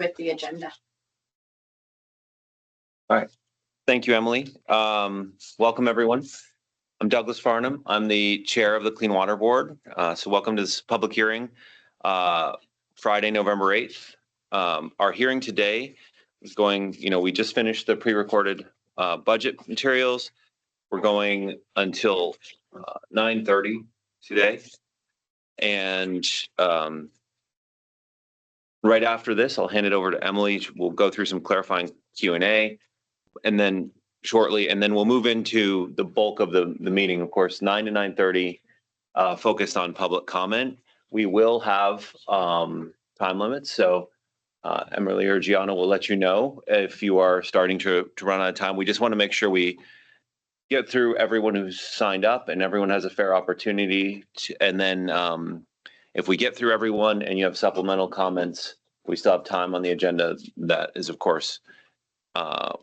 with the agenda. All right. Thank you, Emily. Welcome, everyone. I'm Douglas Farnham. I'm the chair of the Clean Water Board. So welcome to this public hearing, Friday, November 8th. Our hearing today is going, we just finished the pre-recorded budget materials. We're going until 9:30 today. And right after this, I'll hand it over to Emily. We'll go through some clarifying Q&A and then shortly, and then we'll move into the bulk of the meeting. Of course, 9 to 9:30, focused on public comment. We will have time limits. So Emily or Gianna will let you know if you are starting to run out of time. We just want to make sure we get through everyone who's signed up and everyone has a fair opportunity to, and then if we get through everyone and you have supplemental comments, we still have time on the agenda. That is, of course,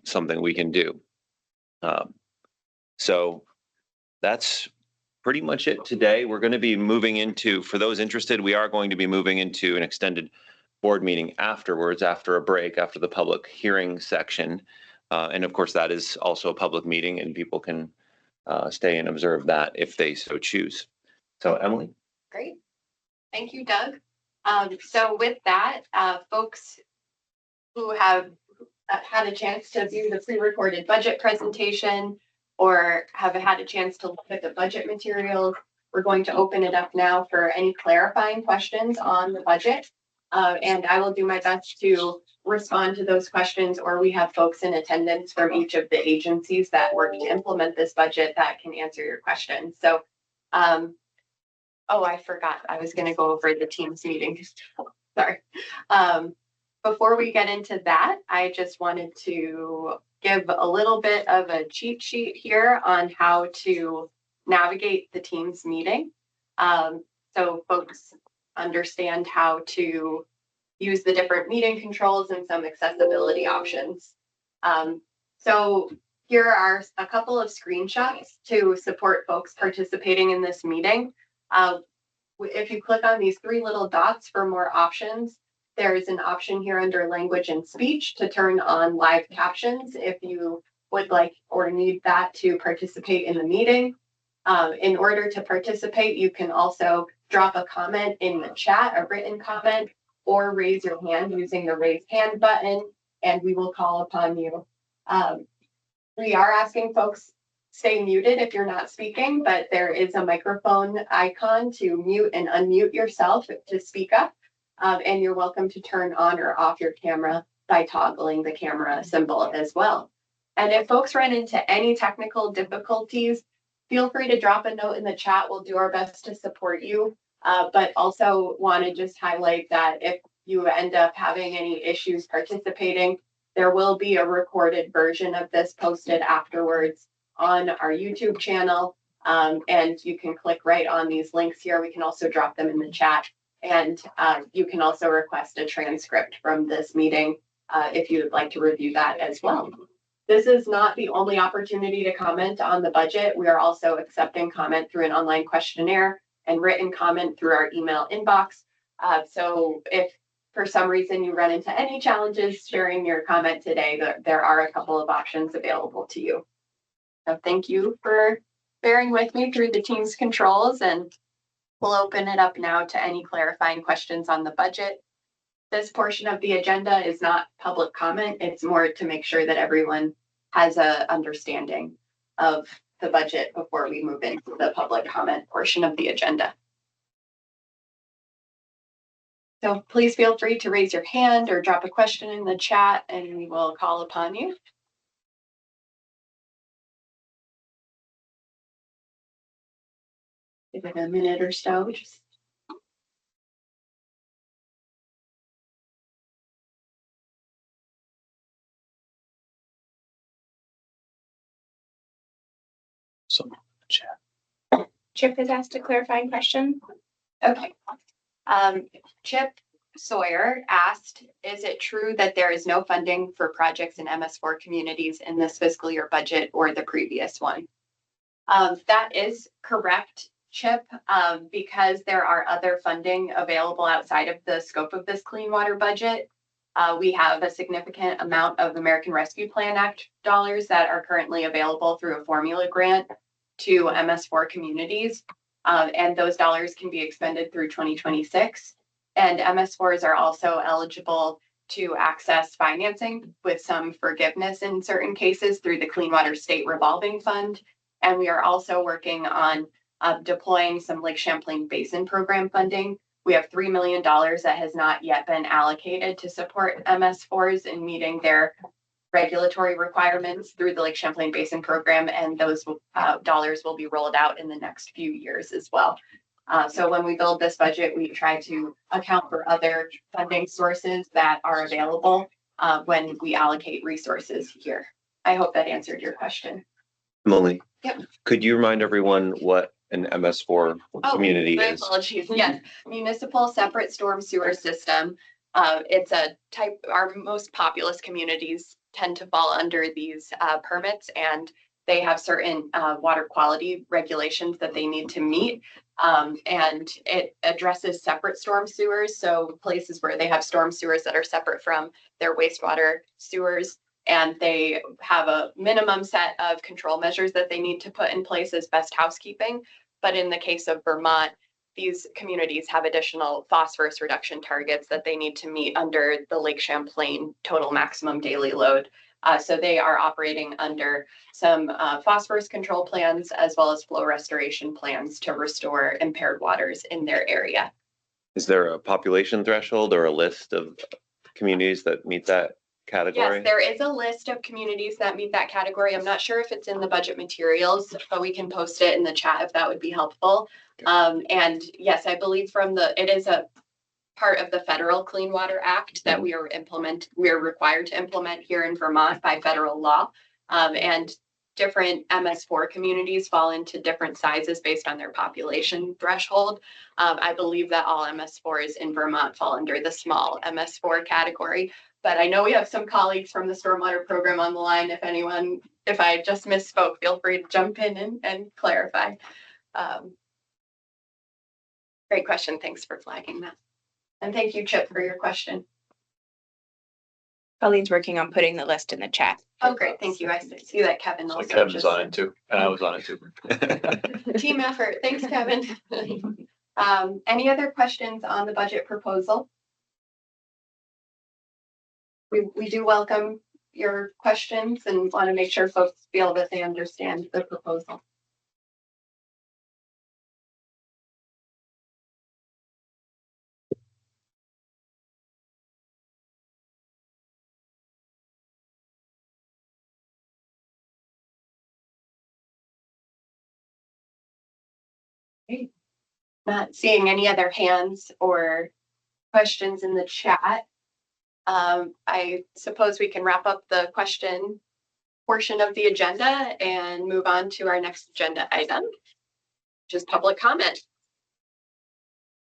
something we can do. So that's pretty much it today. We're going to be moving into, for those interested, we are going to be moving into an extended board meeting afterwards, after a break, after the public hearing section. And of course, that is also a public meeting and people can stay and observe that if they so choose. So Emily. Great. Thank you, Doug. So with that, folks who have had a chance to view the pre-recorded budget presentation or have had a chance to look at the budget materials, we're going to open it up now for any clarifying questions on the budget. And I will do my best to respond to those questions, or we have folks in attendance from each of the agencies that work to implement this budget that can answer your questions. So, oh, I forgot. I was going to go over the Teams meeting. Sorry. Before we get into that, I just wanted to give a little bit of a cheat sheet here on how to navigate the Teams meeting. So folks understand how to use the different meeting controls and some accessibility options. So here are a couple of screenshots to support folks participating in this meeting. If you click on these three little dots for more options, there is an option here under language and speech to turn on live captions if you would like or need that to participate in the meeting. In order to participate, you can also drop a comment in the chat, a written comment, or raise your hand using the raise hand button, and we will call upon you. We are asking folks stay muted if you're not speaking, but there is a microphone icon to mute and unmute yourself to speak up. And you're welcome to turn on or off your camera by toggling the camera symbol as well. And if folks run into any technical difficulties, feel free to drop a note in the chat. We'll do our best to support you. But also want to just highlight that if you end up having any issues participating, there will be a recorded version of this posted afterwards on our YouTube channel. And you can click right on these links here. We can also drop them in the chat. And you can also request a transcript from this meeting if you would like to review that as well. This is not the only opportunity to comment on the budget. We are also accepting comment through an online questionnaire and written comment through our email inbox. So if for some reason you run into any challenges sharing your comment today, there are a couple of options available to you. So thank you for bearing with me through the Teams controls, and we'll open it up now to any clarifying questions on the budget. This portion of the agenda is not public comment. It's more to make sure that everyone has an understanding of the budget before we move into the public comment portion of the agenda. So please feel free to raise your hand or drop a question in the chat and we will call upon you. Give it a minute or so. Chip has asked a clarifying question. Okay. Chip Sawyer asked, is it true that there is no funding for projects in MS4 communities in this fiscal year budget or the previous one? That is correct, Chip, because there are other funding available outside of the scope of this clean water budget. We have a significant amount of American Rescue Plan Act dollars that are currently available through a formula grant to MS4 communities. And those dollars can be expended through 2026. And MS4s are also eligible to access financing with some forgiveness in certain cases through the Clean Water State Revolving Fund. And we are also working on deploying some Lake Champlain Basin Program funding. We have $3 million that has not yet been allocated to support MS4s in meeting their regulatory requirements through the Lake Champlain Basin Program, and those dollars will be rolled out in the next few years as well. So when we build this budget, we try to account for other funding sources that are available when we allocate resources here. I hope that answered your question. Emily, Yep. could you remind everyone what an MS4 community my is? Apologies. Yes, municipal separate storm sewer system. It's a type, our most populous communities tend to fall under these permits, and they have certain water quality regulations that they need to meet. And it addresses separate storm sewers. So places where they have storm sewers that are separate from their wastewater sewers, and they have a minimum set of control measures that they need to put in place as best housekeeping. But in the case of Vermont, these communities have additional phosphorus reduction targets that they need to meet under the Lake Champlain total maximum daily load. So they are operating under some phosphorus control plans as well as flow restoration plans to restore impaired waters in their area. Is there a population threshold or a list of communities that meet that category? Yes, there is a list of communities that meet that category. I'm not sure if it's in the budget materials, but we can post it in the chat if that would be helpful. Okay. And yes, I believe it is a part of the Federal Clean Water Act that we are required to implement here in Vermont by federal law. And different MS4 communities fall into different sizes based on their population threshold. I believe that all MS4s in Vermont fall under the small MS4 category. But I know we have some colleagues from the stormwater program on the line. If I just misspoke, feel free to jump in and clarify. Great question. Thanks for flagging that. And thank you, Chip, for your question. Colleen's working on putting the list in the chat. Oh, great. Thank you. I see that Kevin So also. Kevin's on it too, and I was on it too. Team effort. Thanks, Kevin. Any other questions on the budget proposal? We do welcome your questions and want to make sure folks feel that they understand the proposal. Okay. Not seeing any other hands or questions in the chat. I suppose we can wrap up the question portion of the agenda and move on to our next agenda item, which is public comment.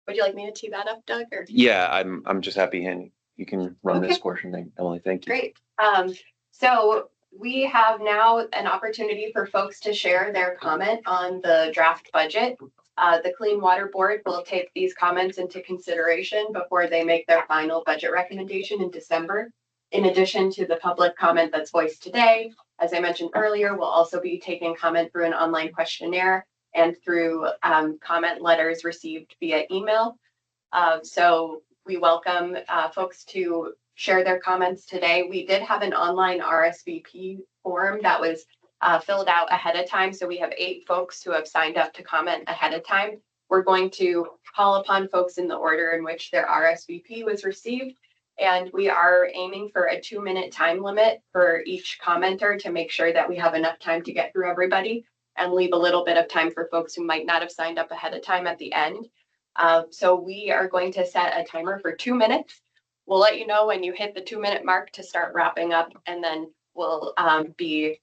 Would you like me to tee that up, Doug? Or? Yeah, I'm just happy, and you can run Okay. this portion thing, Emily. Thank you. Great. So we have now an opportunity for folks to share their comment on the draft budget. The Clean Water Board will take these comments into consideration before they make their final budget recommendation in December. In addition to the public comment that's voiced today, as I mentioned earlier, we'll also be taking comment through an online questionnaire and through comment letters received via email. So we welcome folks to share their comments today. We did have an online RSVP form that was filled out ahead of time. So we have 8 folks who have signed up to comment ahead of time. We're going to call upon folks in the order in which their RSVP was received. And we are aiming for a 2-minute time limit for each commenter to make sure that we have enough time to get through everybody and leave a little bit of time for folks who might not have signed up ahead of time at the end. So we are going to set a timer for 2 minutes. We'll let you know when you hit the 2-minute mark to start wrapping up, and then we'll be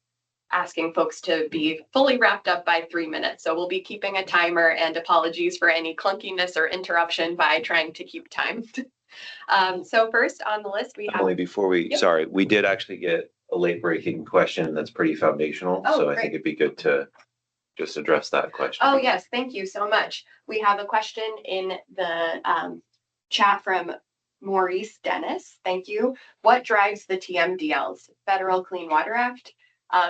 asking folks to be fully wrapped up by 3 minutes. So we'll be keeping a timer, and apologies for any clunkiness or interruption by trying to keep time. So first on the list, we have. Emily, before we, Yep. sorry, we did actually get a late breaking question that's pretty foundational. Oh, so I great. think it'd be good to just address that question. Oh, yes. Thank you so much. We have a question in the chat from Maurice Dennis, thank you. What drives the TMDLs? Federal Clean Water Act?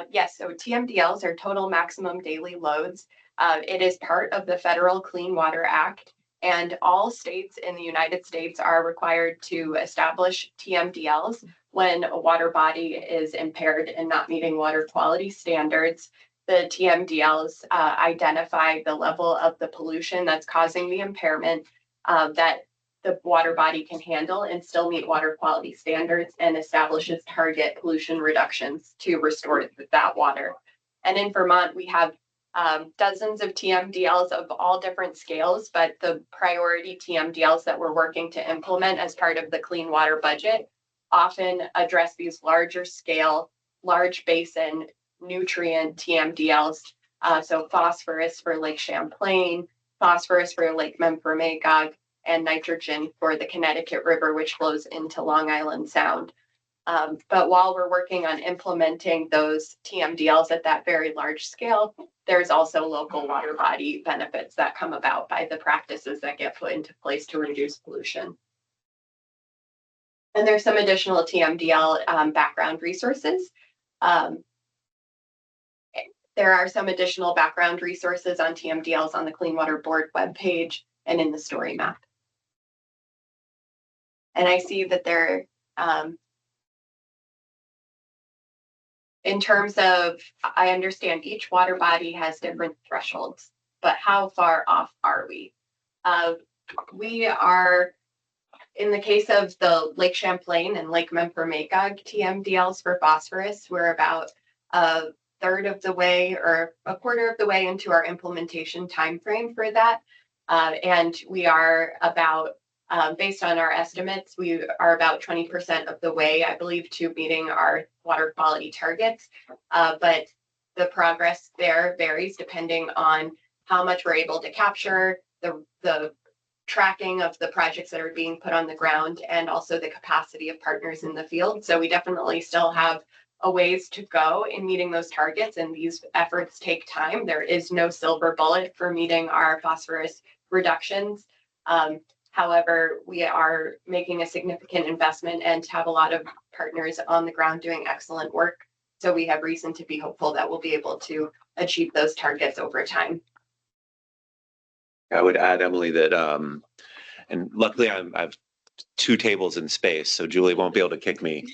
Yes, so TMDLs are total maximum daily loads. It is part of the Federal Clean Water Act, and all states in the United States are required to establish TMDLs when a water body is impaired and not meeting water quality standards. The TMDLs identify the level of the pollution that's causing the impairment that the water body can handle and still meet water quality standards, and establishes target pollution reductions to restore that water. And in Vermont, we have dozens of TMDLs of all different scales, but the priority TMDLs that we're working to implement as part of the clean water budget often address these larger scale, large basin nutrient TMDLs. So phosphorus for Lake Champlain, phosphorus for Lake Memphremagog, and nitrogen for the Connecticut River, which flows into Long Island Sound. But while we're working on implementing those TMDLs at that very large scale, there's also local water body benefits that come about by the practices that get put into place to reduce pollution. And there's some additional TMDL background resources. There are some additional background resources on TMDLs on the Clean Water Board webpage and in the story map. And I see that there, in terms of, I understand each water body has different thresholds, but how far off are we? We are, in the case of the Lake Champlain and Lake Memphremagog TMDLs for phosphorus, we're about a third of the way or a quarter of the way into our implementation timeframe for that. And we are about, based on our estimates, we are about 20% of the way, I believe, to meeting our water quality targets. But the progress there varies depending on how much we're able to capture, the tracking of the projects that are being put on the ground, and also the capacity of partners in the field. So we definitely still have a ways to go in meeting those targets, and these efforts take time. There is no silver bullet for meeting our phosphorus reductions. However, we are making a significant investment and have a lot of partners on the ground doing excellent work. So we have reason to be hopeful that we'll be able to achieve those targets over time. I would add, Emily, that, and luckily I have two tables in space, so Julie won't be able to kick me.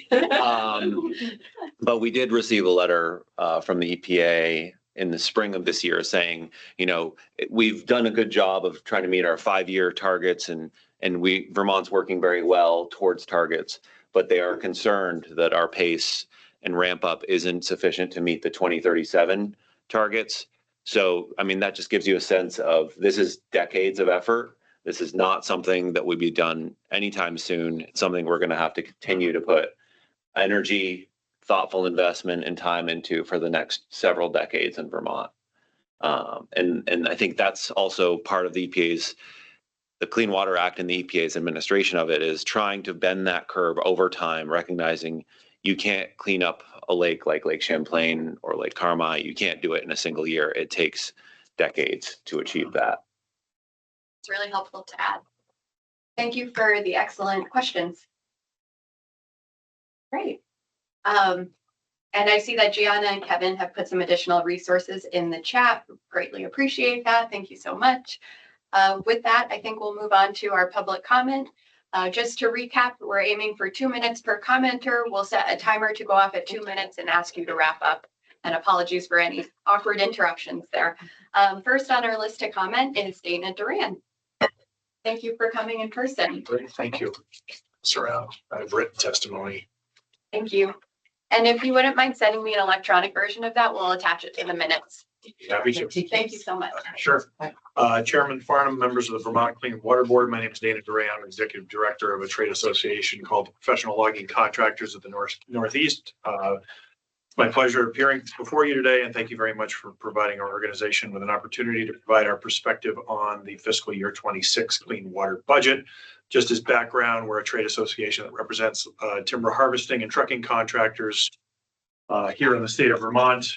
But we did receive a letter from the EPA in the spring of this year saying, you know, we've done a good job of trying to meet our 5-year targets, and Vermont's working very well towards targets, but they are concerned that our pace and ramp up isn't sufficient to meet the 2037 targets. So, I mean, that just gives you a sense of, this is decades of effort. This is not something that would be done anytime soon. It's something we're going to have to continue to put energy, thoughtful investment, and time into for the next several decades in Vermont. And I think that's also part of the EPA's, the Clean Water Act, and the EPA's administration of it is trying to bend that curve over time, recognizing you can't clean up a lake like Lake Champlain or Lake Carmi. You can't do it in a single year. It takes decades to achieve that. It's really helpful to add. Thank you for the excellent questions. Great. And I see that Gianna and Kevin have put some additional resources in the chat. Greatly appreciate that. Thank you so much. With that, I think we'll move on to our public comment. Just to recap, we're aiming for 2 minutes per commenter. We'll set a timer to go off at 2 minutes and ask you to wrap up. And apologies for any awkward interruptions there. First on our list to comment is Dana Duran. Thank you for coming in person. Great, thank you. Surround, I've written testimony. Thank you. And if you wouldn't mind sending me an electronic version of that, we'll attach it to the minutes. Happy to. Thank you so much. Sure. Chairman Farnham, members of the Vermont Clean Water Board. My name is Dana Duran. I'm executive director of a trade association called the Professional Logging Contractors of the Northeast. It's my pleasure appearing before you today, and thank you very much for providing our organization with an opportunity to provide our perspective on the fiscal year 26 clean water budget. Just as background, we're a trade association that represents timber harvesting and trucking contractors here in the state of Vermont.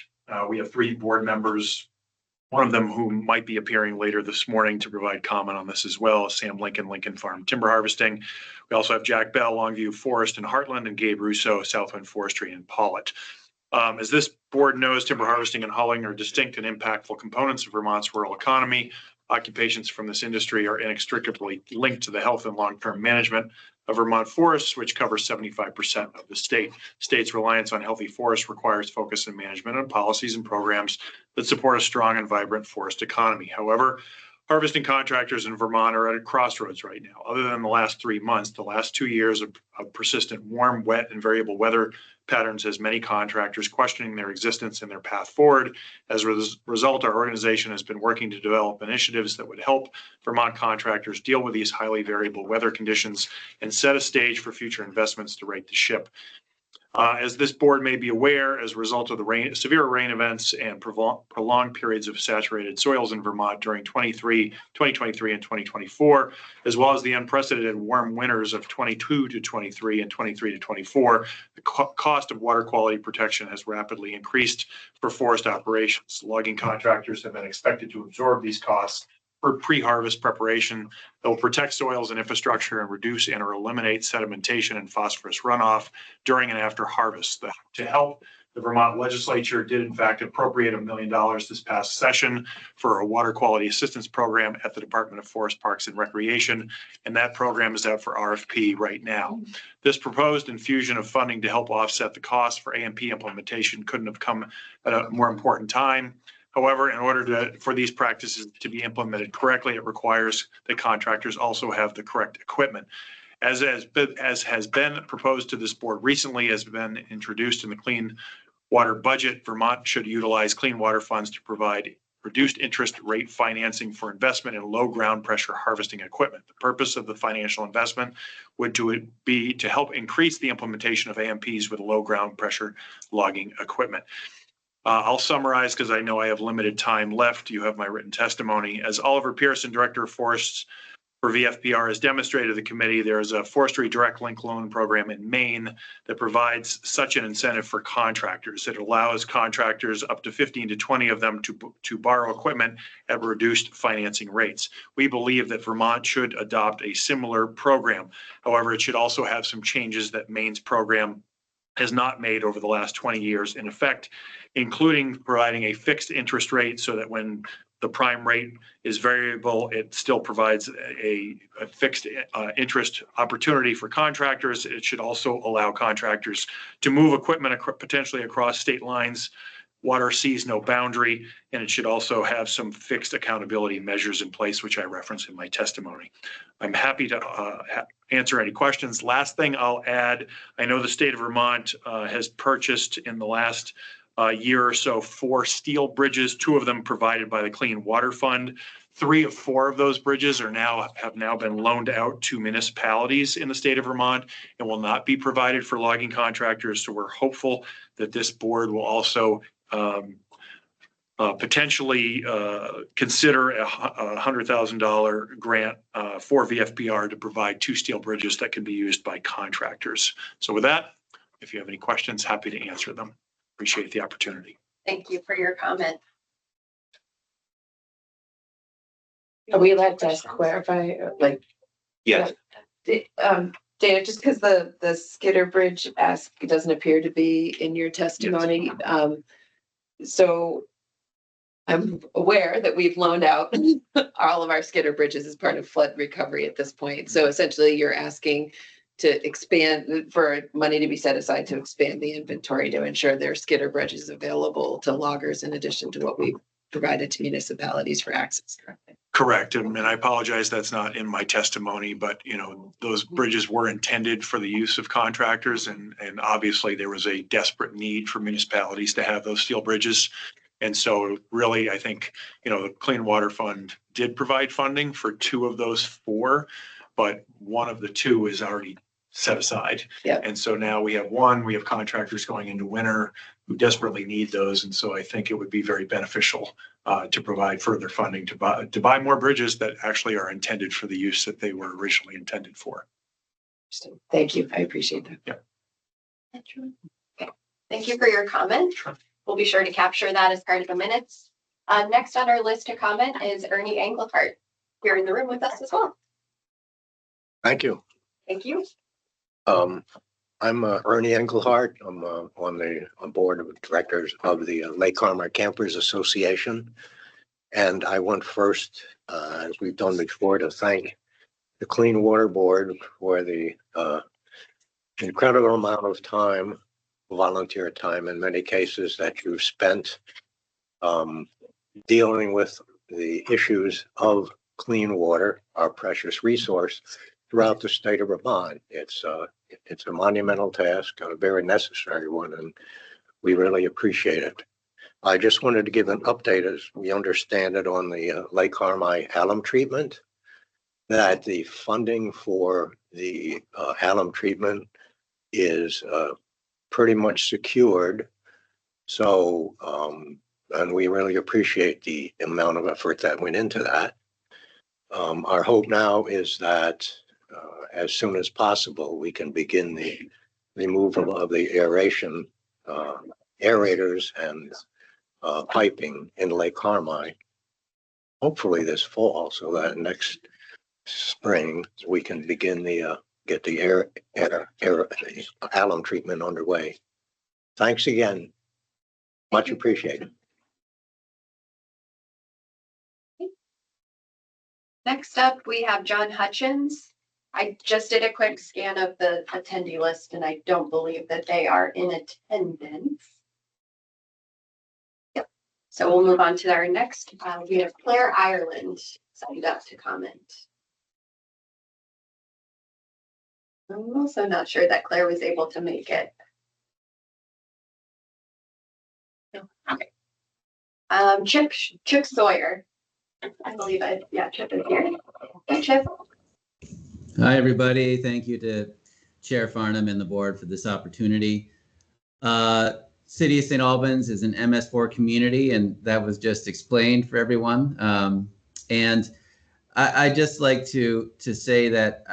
We have 3 board members, One of them who might be appearing later this morning to provide comment on this as well is Sam Lincoln, Lincoln Farm Timber Harvesting. We also have Jack Bell, Longview Forest and Heartland, and Gabe Russo, Southwind Forestry and Pollitt. As this board knows, timber harvesting and hauling are distinct and impactful components of Vermont's rural economy. Occupations from this industry are inextricably linked to the health and long-term management of Vermont forests, which covers 75% of the state. State's reliance on healthy forests requires focus and management on policies and programs that support a strong and vibrant forest economy. However, harvesting contractors in Vermont are at a crossroads right now. Other than the last 3 months, the last 2 years of persistent warm, wet, and variable weather patterns has many contractors questioning their existence and their path forward. As a result, our organization has been working to develop initiatives that would help Vermont contractors deal with these highly variable weather conditions and set a stage for future investments to right the ship. As this board may be aware, as a result of the severe rain events and prolonged periods of saturated soils in Vermont during 2023 and 2024, as well as the unprecedented warm winters of 22 to 23 and 23 to 24, the cost of water quality protection has rapidly increased for forest operations. Logging contractors have been expected to absorb these costs for pre-harvest preparation that will protect soils and infrastructure and reduce and or eliminate sedimentation and phosphorus runoff during and after harvest. To help, the Vermont legislature did in fact appropriate $1 million this past session for a water quality assistance program at the Department of Forest, Parks and Recreation, and that program is out for RFP right now. This proposed infusion of funding to help offset the cost for AMP implementation couldn't have come at a more important time. However, in order for these practices to be implemented correctly, it requires that contractors also have the correct equipment. As has been proposed to this board recently, has been introduced in the Clean Water Budget, Vermont should utilize clean water funds to provide reduced interest rate financing for investment in low ground pressure harvesting equipment. The purpose of the financial investment would be to help increase the implementation of AMPs with low ground pressure logging equipment. I'll summarize because I know I have limited time left. You have my written testimony. As Oliver Pearson, Director of Forests for VFPR, has demonstrated to the committee, there is a forestry direct link loan program in Maine that provides such an incentive for contractors. It allows contractors, up to 15 to 20 of them, to borrow equipment at reduced financing rates. We believe that Vermont should adopt a similar program. However, it should also have some changes that Maine's program has not made over the last 20 years, in effect, including providing a fixed interest rate so that when the prime rate is variable, it still provides a fixed interest opportunity for contractors. It should also allow contractors to move equipment potentially across state lines. Water sees no boundary, and it should also have some fixed accountability measures in place, which I reference in my testimony. I'm happy to answer any questions. Last thing I'll add, I know the state of Vermont has purchased in the last year or so 4 steel bridges, 2 of them provided by the Clean Water Fund. 3 of 4 of those bridges have now been loaned out to municipalities in the state of Vermont and will not be provided for logging contractors. So we're hopeful that this board will also potentially consider a $100,000 grant for VFPR to provide 2 steel bridges that can be used by contractors. So with that, if you have any questions, happy to answer them. Appreciate the opportunity. Thank you for your comment. Are we allowed to clarify, like? Yes. Dana, just because the Skidder Bridge ask doesn't appear to be in your testimony. So I'm aware that we've loaned out all of our Skidder bridges as part of flood recovery at this point. So essentially you're asking to expand, for money to be set aside to expand the inventory to ensure there are Skidder bridges available to loggers in addition to what we've provided to municipalities for access. Correct. And I apologize, that's not in my testimony, but those bridges were intended for the use of contractors, and obviously there was a desperate need for municipalities to have those steel bridges. And so really, I think, the Clean Water Fund did provide funding for 2 of those 4, but one of the 2 is already set aside. Yeah. And so now we have contractors going into winter who desperately need those. And so I think it would be very beneficial to provide further funding to buy more bridges that actually are intended for the use that they were originally intended for. Thank you. I appreciate that. Yeah. Okay. Thank you for your comment. Sure. We'll be sure to capture that as part of the minutes. Next on our list to comment is Ernie Engelhardt, here in the room with us as well. Thank you. Thank you. I'm Ernie Engelhardt. I'm on the board of directors of the Lake Carmel Campers Association. And I want first, as we've done before, to thank the Clean Water Board for the incredible amount of time, volunteer time in many cases, that you've spent dealing with the issues of clean water, our precious resource, throughout the state of Vermont. It's a monumental task, a very necessary one, and we really appreciate it. I just wanted to give an update as we understand it on the Lake Carmel alum treatment, that the funding for the alum treatment is pretty much secured. So, and we really appreciate the amount of effort that went into that. Our hope now is that as soon as possible, we can begin the removal of the aeration, aerators and piping in Lake Carmel, hopefully this fall, so that next spring we can begin the get the alum treatment underway. Thanks again. Much appreciated. Next up, we have John Hutchins. I just did a quick scan of the attendee list, and I don't believe that they are in attendance. Yep. So we'll move on to our next. We have Claire Ireland signed up to comment. I'm also not sure that Claire was able to make it. Okay. Chip Sawyer. I believe Chip is here. Hey, Chip. Hi, everybody. Thank you to Chair Farnham and the board for this opportunity. City of St. Albans is an MS4 community, and that was just explained for everyone. And I just like to say that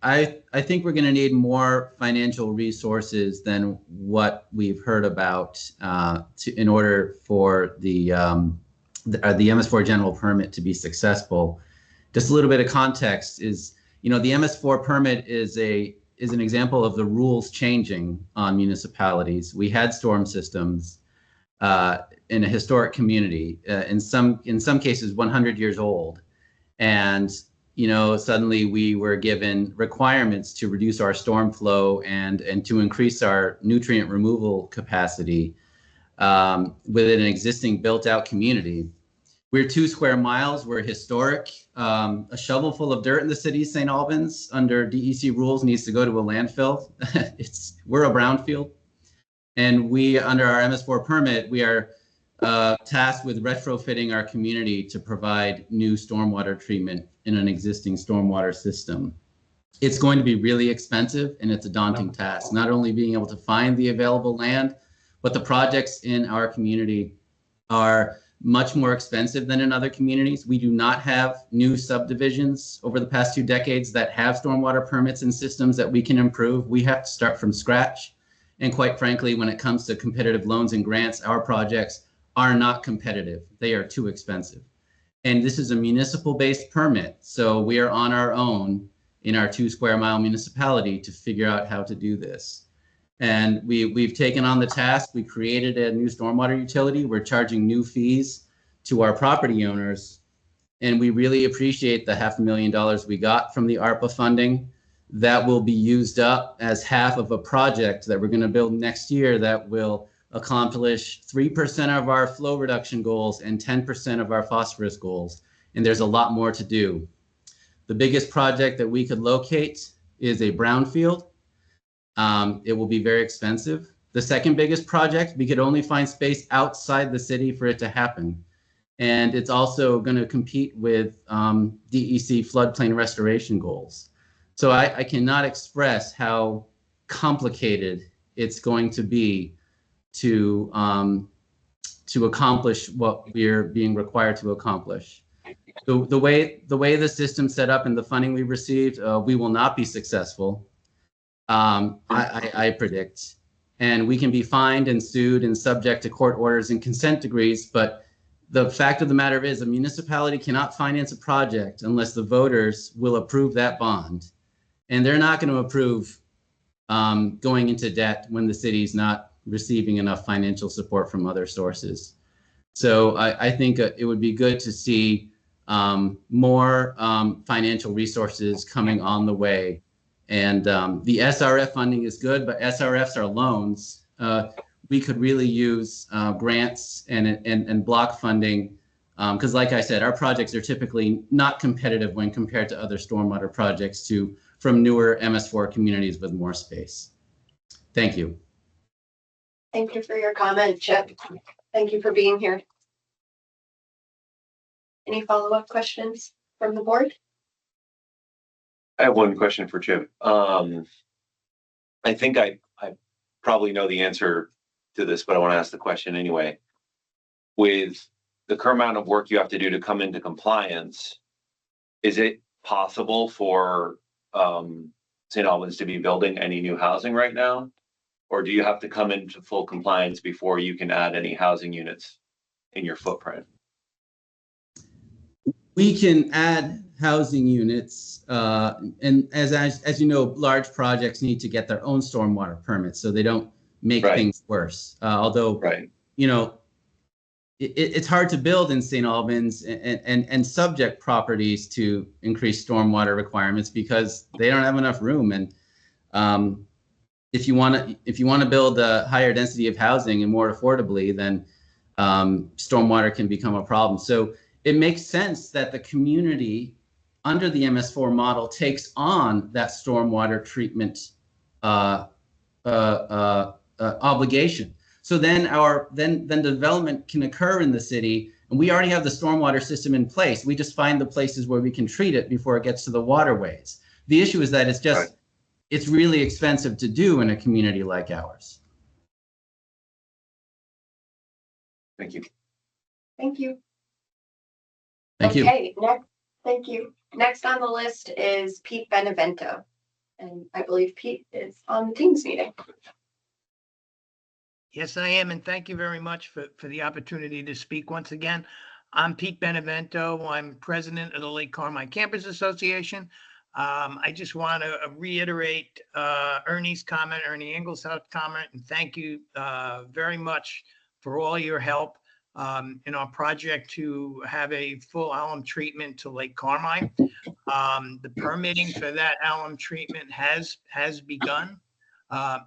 I think we're going to need more financial resources than what we've heard about in order for the MS4 general permit to be successful. Just a little bit of context is, the MS4 permit is an example of the rules changing on municipalities. We had storm systems in a historic community, in some cases 100 years old, and suddenly we were given requirements to reduce our storm flow and to increase our nutrient removal capacity within an existing built-out community. We're 2 square miles. We're historic. A shovelful of dirt in the city of St. Albans under DEC rules needs to go to a landfill. We're a brownfield. And we, under our MS4 permit, we are tasked with retrofitting our community to provide new stormwater treatment in an existing stormwater system. It's going to be really expensive, and it's a daunting task, not only being able to find the available land, but the projects in our community are much more expensive than in other communities. We do not have new subdivisions over the past 2 decades that have stormwater permits and systems that we can improve. We have to start from scratch. And quite frankly, when it comes to competitive loans and grants, our projects are not competitive. They are too expensive. And this is a municipal-based permit. So we are on our own in our 2 square mile municipality to figure out how to do this. And we've taken on the task. We created a new stormwater utility. We're charging new fees to our property owners. And we really appreciate the $500,000 we got from the ARPA funding. That will be used up as half of a project that we're going to build next year that will accomplish 3% of our flow reduction goals and 10% of our phosphorus goals. And there's a lot more to do. The biggest project that we could locate is a brownfield. It will be very expensive. The second biggest project, we could only find space outside the city for it to happen. And it's also going to compete with DEC floodplain restoration goals. So I cannot express how complicated it's going to be to accomplish what we're being required to accomplish. The way the system's set up and the funding we received, we will not be successful. I predict, and we can be fined and sued and subject to court orders and consent decrees, but the fact of the matter is a municipality cannot finance a project unless the voters will approve that bond. And they're not going to approve going into debt when the city's not receiving enough financial support from other sources. So I think it would be good to see more financial resources coming on the way. And the SRF funding is good, but SRFs are loans. We could really use grants and block funding because, like I said, our projects are typically not competitive when compared to other stormwater projects from newer MS4 communities with more space. Thank you. Thank you for your comment, Chip. Thank you for being here. Any follow-up questions from the board? I have one question for Chip. I think I probably know the answer to this, but I want to ask the question anyway. With the current amount of work you have to do to come into compliance, is it possible for St. Albans to be building any new housing right now? Or do you have to come into full compliance before you can add any housing units in your footprint? We can add housing units, and as you know, large projects need to get their own stormwater permits, so they don't make things worse. Although, you know, it's hard to build in St. Albans and subject properties to increased stormwater requirements because they don't have enough room. And if you want to build a higher density of housing and more affordably, then stormwater can become a problem. So it makes sense that the community under the MS4 model takes on that stormwater treatment obligation. So then then development can occur in the city, and we already have the stormwater system in place. We just find the places where we can treat it before it gets to the waterways. The issue is that it's really expensive to do in a community like ours. Thank you. Thank you. Thank you. Okay, thank you. Next on the list is Pete Benevento. And I believe Pete is on the Teams meeting. Yes, I am, and thank you very much for the opportunity to speak once again. I'm Pete Benevento. I'm president of the Lake Carmine Campus Association. I just want to reiterate Ernie's comment, Ernie Engelshardt's comment, and thank you very much for all your help in our project to have a full alum treatment to Lake Carmine. The permitting for that alum treatment has begun.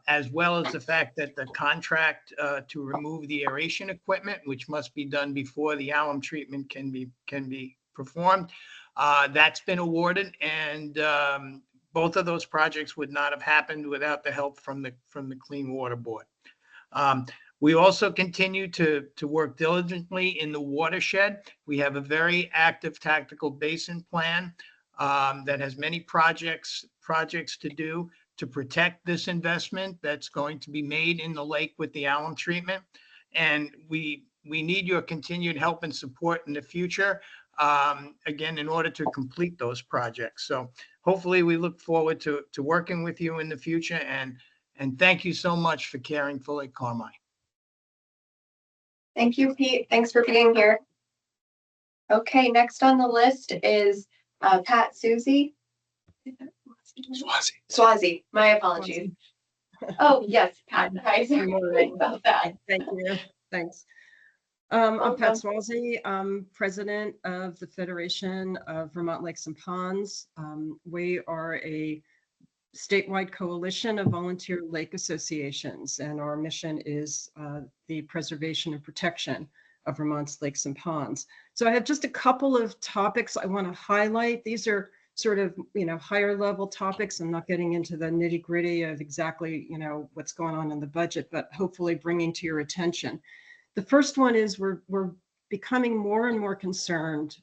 As well as the fact that the contract to remove the aeration equipment, which must be done before the alum treatment can be performed, that's been awarded, and both of those projects would not have happened without the help from the Clean Water Board. We also continue to work diligently in the watershed. We have a very active tactical basin plan that has many projects to do to protect this investment that's going to be made in the lake with the alum treatment. And we need your continued help and support in the future, again, in order to complete those projects. So hopefully we look forward to working with you in the future, and thank you so much for caring for Lake Carmine. Thank you, Pete. Thanks for being here. Okay, next on the list is Pat Susie. Swazi, my apologies. Oh, yes, Pat. Hi, sorry about that. Thank you. Thanks. I'm Pat Swazi. I'm president of the Federation of Vermont Lakes and Ponds. We are a statewide coalition of volunteer lake associations, and our mission is the preservation and protection of Vermont's lakes and ponds. So I have just a couple of topics I want to highlight. These are sort of, higher level topics. I'm not getting into the nitty gritty of exactly, what's going on in the budget, but hopefully bringing to your attention. The first one is we're becoming more and more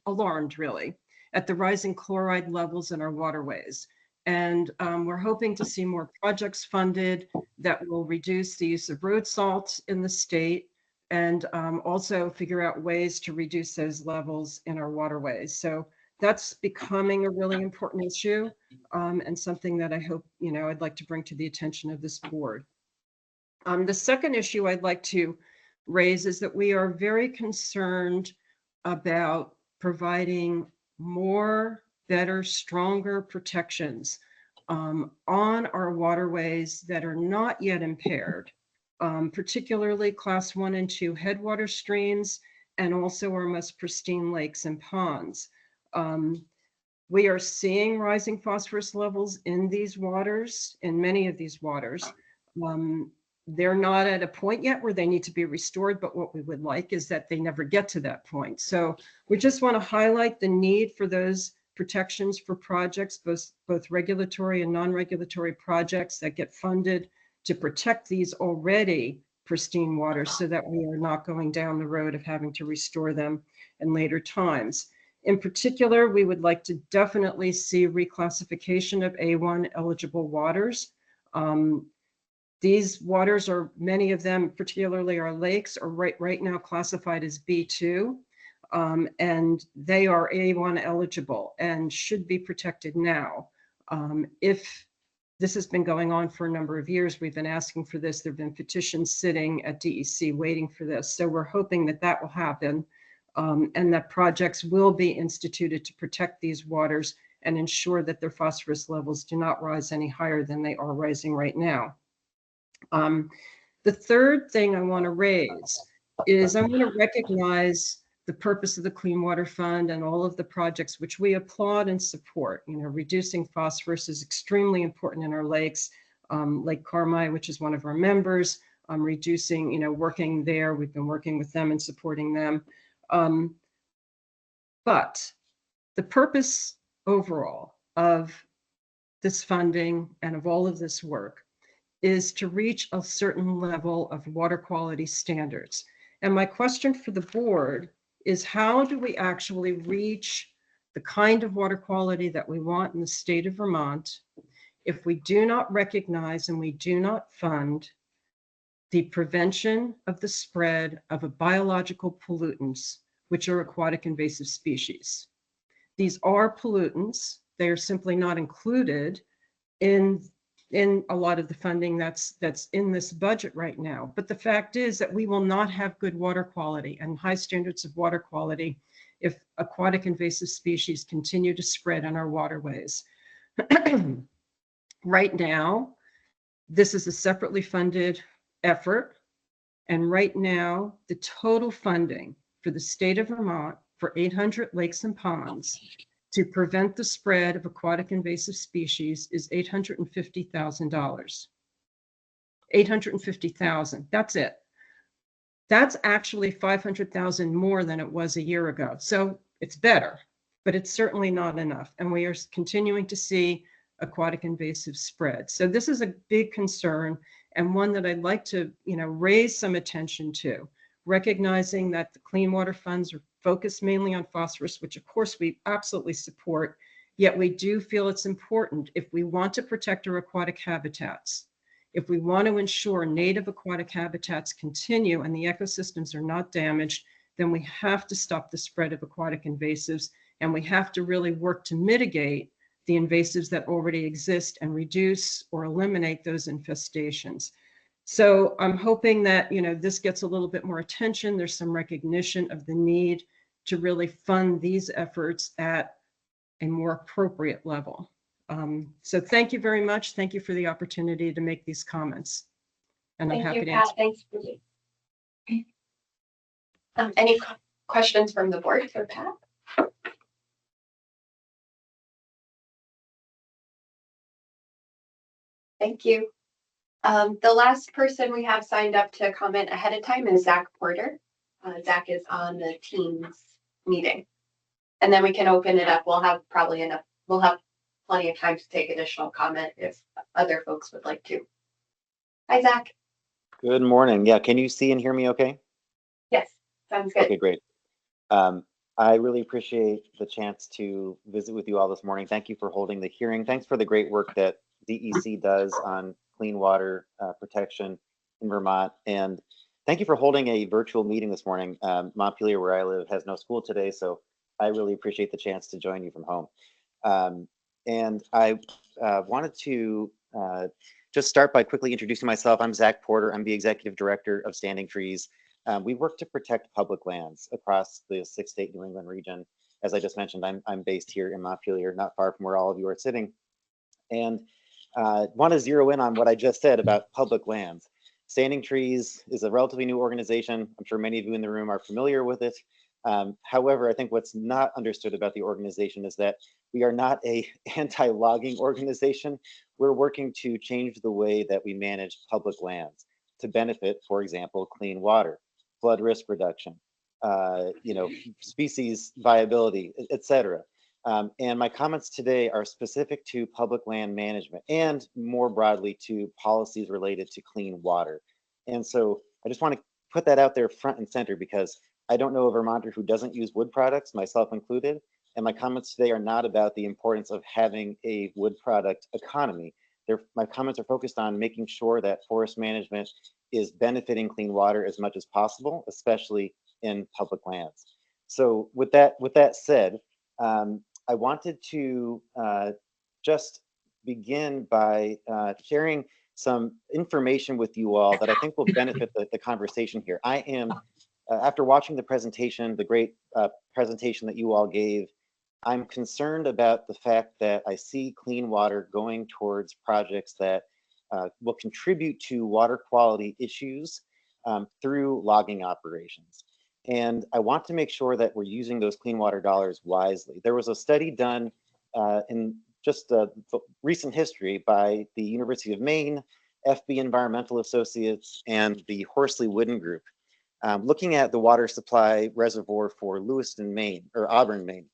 alarmed really, at the rising chloride levels in our waterways. And we're hoping to see more projects funded that will reduce the use of road salt in the state, and also figure out ways to reduce those levels in our waterways. So that's becoming a really important issue, and something that I hope, I'd like to bring to the attention of this board. The second issue I'd like to raise is that we are very concerned about providing more, better, stronger protections on our waterways that are not yet impaired, particularly class 1 and 2 headwater streams, and also our most pristine lakes and ponds. We are seeing rising phosphorus levels in these waters, in many of these waters. They're not at a point yet where they need to be restored, but what we would like is that they never get to that point. So we just want to highlight the need for those protections for projects, both regulatory and non-regulatory projects that get funded to protect these already pristine waters so that we are not going down the road of having to restore them in later times. In particular, we would like to definitely see reclassification of A1 eligible waters. These waters are, many of them, particularly our lakes, are right now classified as B2, and they are A1 eligible and should be protected now. If this has been going on for a number of years, we've been asking for this. There have been petitions sitting at DEC waiting for this. So we're hoping that that will happen, and that projects will be instituted to protect these waters and ensure that their phosphorus levels do not rise any higher than they are rising right now. The third thing I want to raise is I want to recognize the purpose of the Clean Water Fund and all of the projects which we applaud and support. You know, reducing phosphorus is extremely important in our lakes. Lake Carmi, which is one of our members, reducing, you know, working there. We've been working with them and supporting them. But the purpose overall of this funding and of all of this work is to reach a certain level of water quality standards. And my question for the board is, how do we actually reach the kind of water quality that we want in the state of Vermont if we do not recognize and we do not fund the prevention of the spread of a biological pollutants, which are aquatic invasive species? These are pollutants. They are simply not included in a lot of the funding that's in this budget right now. But the fact is that we will not have good water quality and high standards of water quality if aquatic invasive species continue to spread in our waterways. Right now, this is a separately funded effort. And right now, the total funding for the state of Vermont for 800 lakes and ponds to prevent the spread of aquatic invasive species is $850,000. $850,000, that's it. That's actually $500,000 more than it was a year ago. So it's better, but it's certainly not enough. And we are continuing to see aquatic invasive spread. So this is a big concern, and one that I'd like to, you know, raise some attention to, recognizing that the clean water funds are focused mainly on phosphorus, which of course we absolutely support, yet we do feel it's important if we want to protect our aquatic habitats, if we want to ensure native aquatic habitats continue and the ecosystems are not damaged, then we have to stop the spread of aquatic invasives, and we have to really work to mitigate the invasives that already exist and reduce or eliminate those infestations. So I'm hoping that, you know, this gets a little bit more attention. There's some recognition of the need to really fund these efforts at a more appropriate level. So thank you very much. Thank you for the opportunity to make these comments. And I'm Thank happy you, to Pat. answer. Thanks for any questions from the board for Pat? Thank you. The last person we have signed up to comment ahead of time is Zach Porter. Zach is on the Teams meeting. And then we can open it up. We'll have plenty of time to take additional comment if other folks would like to. Hi, Zach. Good morning. Yeah, can you see and hear me okay? Yes, sounds good. Okay, great. I really appreciate the chance to visit with you all this morning. Thank you for holding the hearing. Thanks for the great work that DEC does on clean water protection in Vermont. And thank you for holding a virtual meeting this morning. Montpelier, where I live, has no school today, so I really appreciate the chance to join you from home. And I wanted to just start by quickly introducing myself. I'm Zach Porter. I'm the Executive Director of Standing Trees. We work to protect public lands across the 6-state New England region. As I just mentioned, I'm based here in Montpelier, not far from where all of you are sitting. And want to zero in on what I just said about public lands. Standing Trees is a relatively new organization. I'm sure many of you in the room are familiar with it. However, I think what's not understood about the organization is that we are not a anti-logging organization. We're working to change the way that we manage public lands to benefit, for example, clean water, flood risk reduction, species viability, et cetera. And my comments today are specific to public land management and more broadly to policies related to clean water. And so I just want to put that out there front and center because I don't know a Vermonter who doesn't use wood products, myself included. And my comments today are not about the importance of having a wood product economy. My comments are focused on making sure that forest management is benefiting clean water as much as possible, especially in public lands. So with that said, I wanted to just begin by sharing some information with you all that I think will benefit the conversation here. I am, after watching the presentation, the great presentation that you all gave, I'm concerned about the fact that I see clean water going towards projects that will contribute to water quality issues through logging operations. And I want to make sure that we're using those clean water dollars wisely. There was a study done in just recent history by the University of Maine, FB Environmental Associates, and the Horsley Wooden Group, looking at the water supply reservoir for Lewiston, Maine, or Auburn, Maine.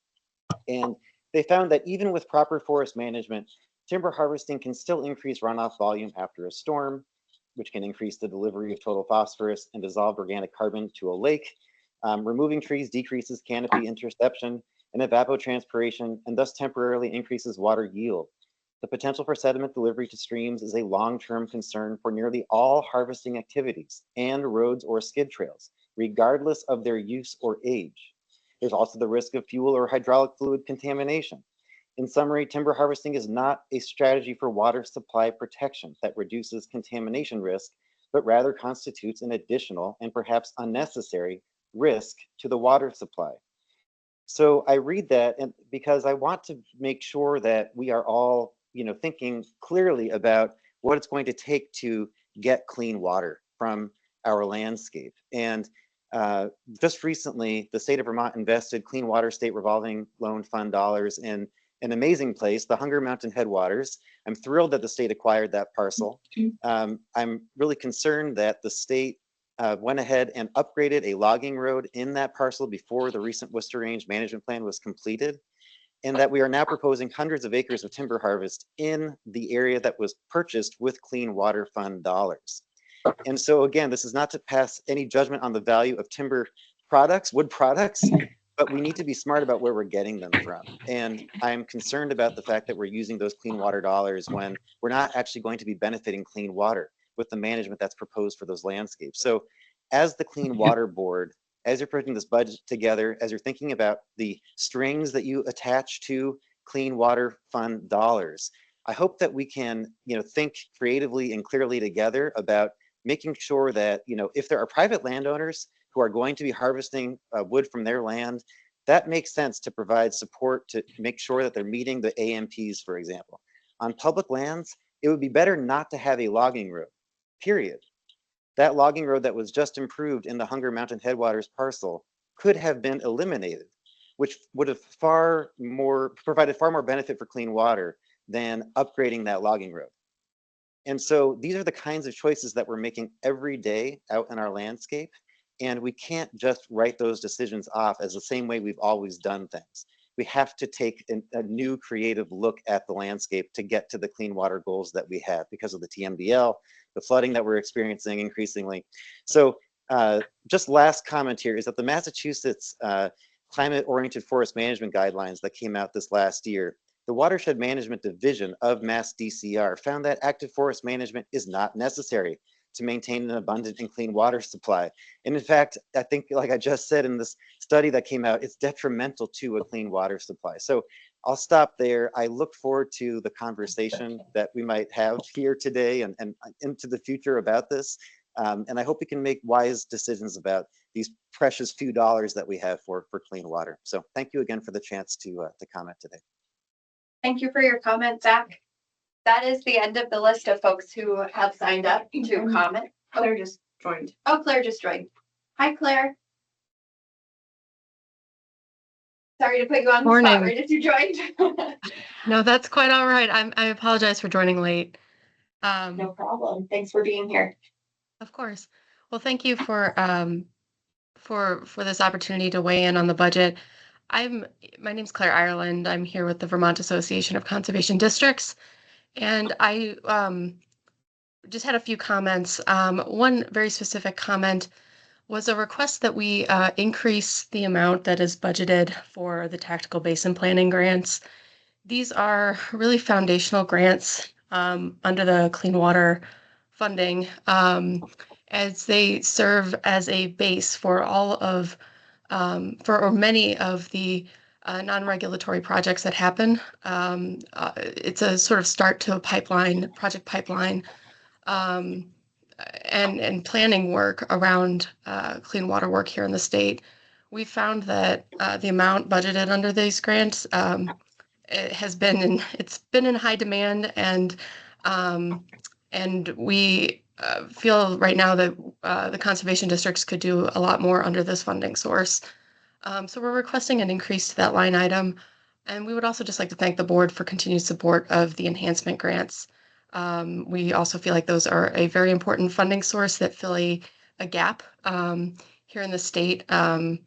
And they found that even with proper forest management, timber harvesting can still increase runoff volume after a storm, which can increase the delivery of total phosphorus and dissolved organic carbon to a lake. Removing trees decreases canopy interception and evapotranspiration, and thus temporarily increases water yield. The potential for sediment delivery to streams is a long-term concern for nearly all harvesting activities and roads or skid trails, regardless of their use or age. There's also the risk of fuel or hydraulic fluid contamination. In summary, timber harvesting is not a strategy for water supply protection that reduces contamination risk, but rather constitutes an additional and perhaps unnecessary risk to the water supply. So I read that and because I want to make sure that we are all, thinking clearly about what it's going to take to get clean water from our landscape. And just recently, the state of Vermont invested Clean Water State Revolving Loan Fund dollars in an amazing place, the Hunger Mountain Headwaters. I'm thrilled that the state acquired that parcel. I'm really concerned that the state went ahead and upgraded a logging road in that parcel before the recent Worcester Range Management Plan was completed, and that we are now proposing hundreds of acres of timber harvest in the area that was purchased with Clean Water Fund dollars. And so again, this is not to pass any judgment on the value of timber products, wood products, but we need to be smart about where we're getting them from. And I'm concerned about the fact that we're using those clean water dollars when we're not actually going to be benefiting clean water with the management that's proposed for those landscapes. So as the Clean Water Board, as you're putting this budget together, as you're thinking about the strings that you attach to Clean Water Fund dollars, I hope that we can, think creatively and clearly together about making sure that, if there are private landowners who are going to be harvesting wood from their land, that makes sense to provide support to make sure that they're meeting the AMPs, for example. On public lands, it would be better not to have a logging road, period. That logging road that was just improved in the Hunger Mountain Headwaters parcel could have been eliminated, which would have provided far more benefit for clean water than upgrading that logging road. And so these are the kinds of choices that we're making every day out in our landscape. And we can't just write those decisions off as the same way we've always done things. We have to take a new creative look at the landscape to get to the clean water goals that we have because of the TMDL, the flooding that we're experiencing increasingly. So just last comment here is that the Massachusetts climate-oriented forest management guidelines that came out this last year, the Watershed Management Division of Mass DCR found that active forest management is not necessary to maintain an abundant and clean water supply. And in fact, I think, like I just said in this study that came out, it's detrimental to a clean water supply. So I'll stop there. I look forward to the conversation that we might have here today and into the future about this. And I hope we can make wise decisions about these precious few dollars that we have for clean water. So thank you again for the chance to comment today. Thank you for your comment, Zach. That is the end of the list of folks who have signed up to comment. Claire just joined. Oh, Claire just joined. Hi, Claire. Sorry to put you on the spot Morning. right as you joined. No, that's quite all right. I apologize for joining late. No problem. Thanks for being here. Of course. Well, thank you for this opportunity to weigh in on the budget. My name's Claire Ireland. I'm here with the Vermont Association of Conservation Districts, and I just had a few comments. One very specific comment was a request that we increase the amount that is budgeted for the tactical basin planning grants. These are really foundational grants under the clean water funding, as they serve as a base for all of or many of the non-regulatory projects that happen. It's a sort of start to a project pipeline, um, and planning work around clean water work here in the state. We found that the amount budgeted under these grants it's been in high demand, and we feel right now that the conservation districts could do a lot more under this funding source. So we're requesting an increase to that line item. And we would also just like to thank the board for continued support of the enhancement grants. We also feel like those are a very important funding source that fill a gap here in the state. And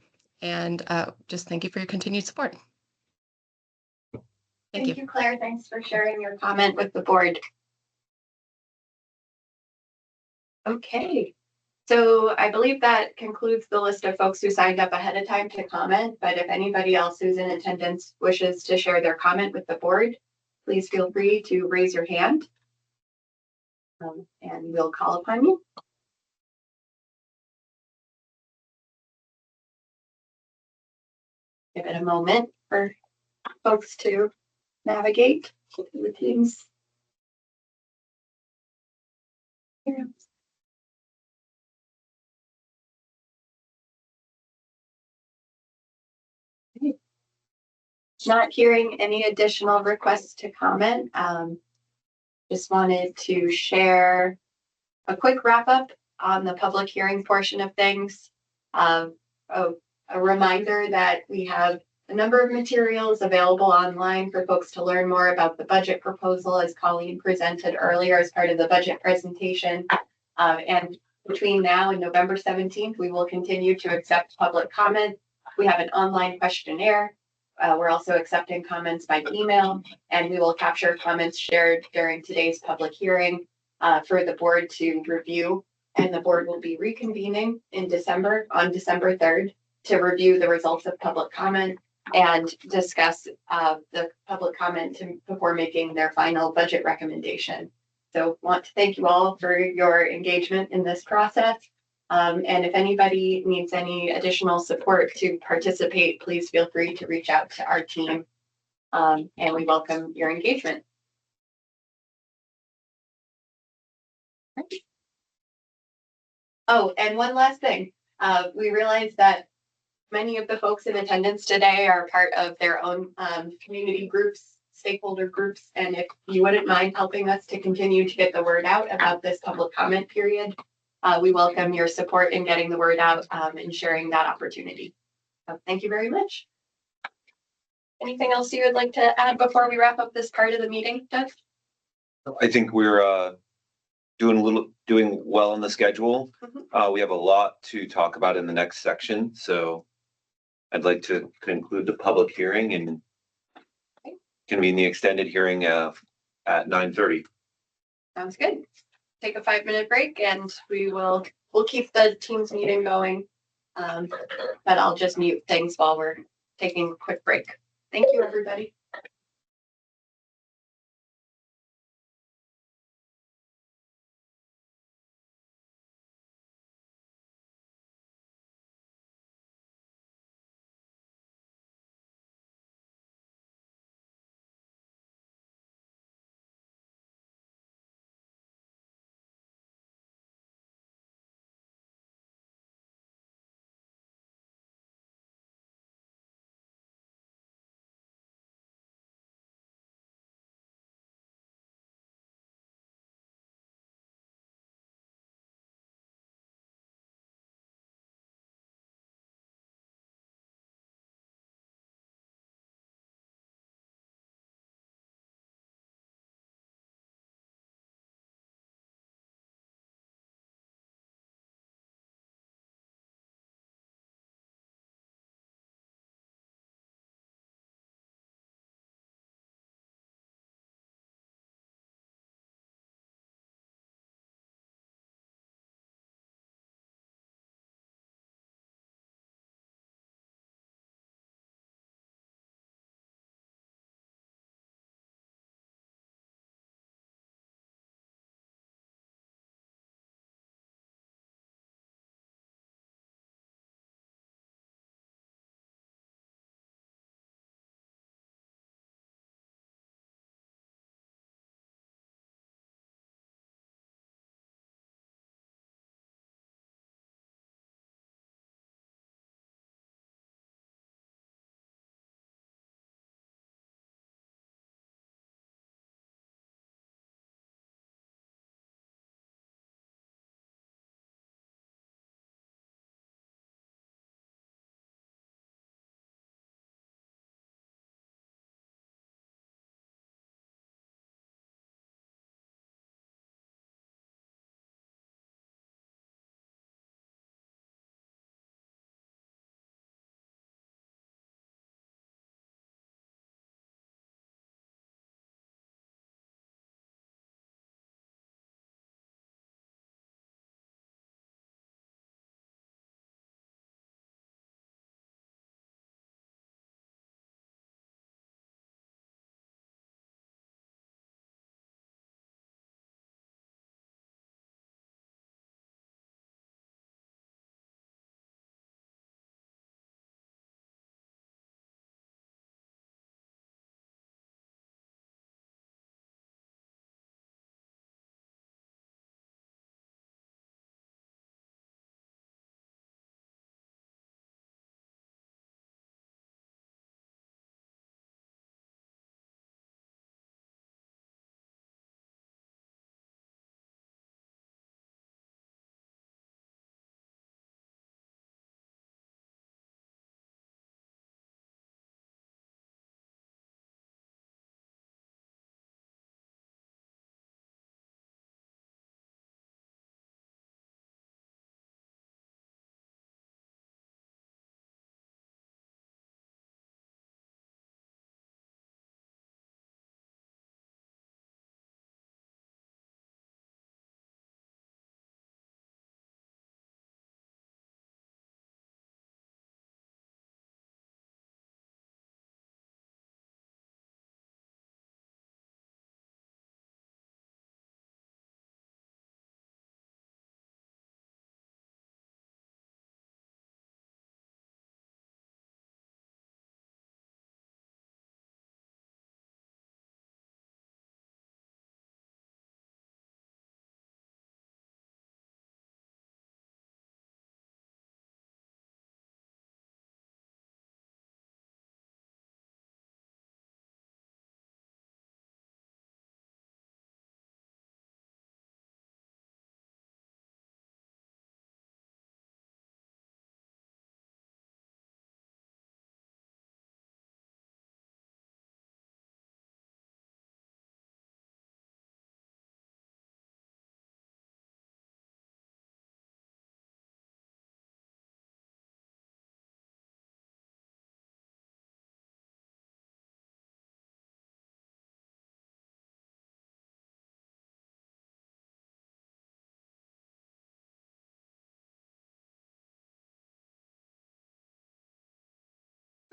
just thank you for your continued support. Thank you, Claire. Thanks for sharing your comment with the board. Okay, so I believe that concludes the list of folks who signed up ahead of time to comment, but if anybody else who's in attendance wishes to share their comment with the board, please feel free to raise your hand, and we'll call upon you. Give it a moment for folks to navigate the teams. Here. Not hearing any additional requests to comment. Just wanted to share a quick wrap up on the public hearing portion of things. A reminder that we have a number of materials available online for folks to learn more about the budget proposal, as Colleen presented earlier as part of the budget presentation. And between now and November 17th, we will continue to accept public comment. We have an online questionnaire. We're also accepting comments by email, and we will capture comments shared during today's public hearing for the board to review. And the board will be reconvening in December, on December 3rd, to review the results of public comment and discuss the public comment before making their final budget recommendation. So want to thank you all for your engagement in this process. And if anybody needs any additional support to participate, please feel free to reach out to our team, and we welcome your engagement. Oh, and one last thing. We realize that many of the folks in attendance today are part of their own community groups, stakeholder groups, and if you wouldn't mind helping us to continue to get the word out about this public comment period, we welcome your support in getting the word out and sharing that opportunity. So thank you very much. Anything else you would like to add before we wrap up this part of the meeting, Doug? I think we're doing well on the schedule. We have a lot to talk about in the next section, so I'd like to conclude the public hearing and convene the extended hearing at 9:30. Sounds good. Take a 5-minute break and we'll keep the Teams meeting going. But I'll just mute things while we're taking a quick break. Thank you, everybody.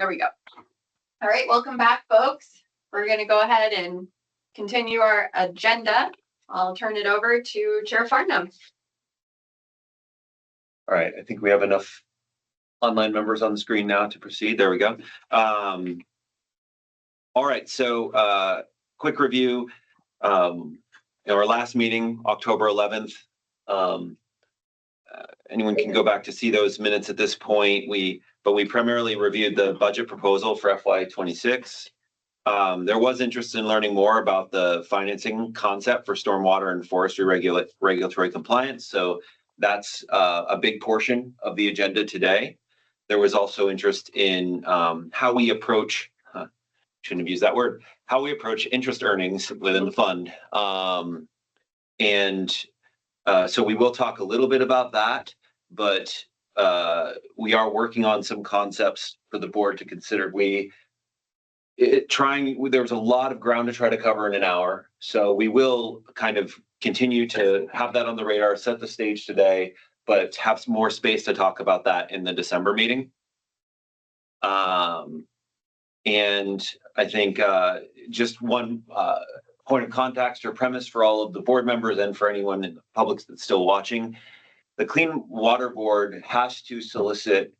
There we go. All right, welcome back, folks. We're going to go ahead and continue our agenda. I'll turn it over to Chair Farnham. All right, I think we have enough online members on the screen now to proceed. There we go. All right, so quick review. In our last meeting, October 11th, anyone can go back to see those minutes at this point. But we primarily reviewed the budget proposal for FY26. There was interest in learning more about the financing concept for stormwater and forestry regulatory compliance. So that's a big portion of the agenda today. There was also interest in how we approach, shouldn't have used that word, how we approach interest earnings within the fund. So we will talk a little bit about that, but we are working on some concepts for the board to consider. There was a lot of ground to try to cover in an hour. So we will kind of continue to have that on the radar, set the stage today, but have some more space to talk about that in the December meeting. And I think just one point of context or premise for all of the board members and for anyone in the public that's still watching. The Clean Water Board has to solicit,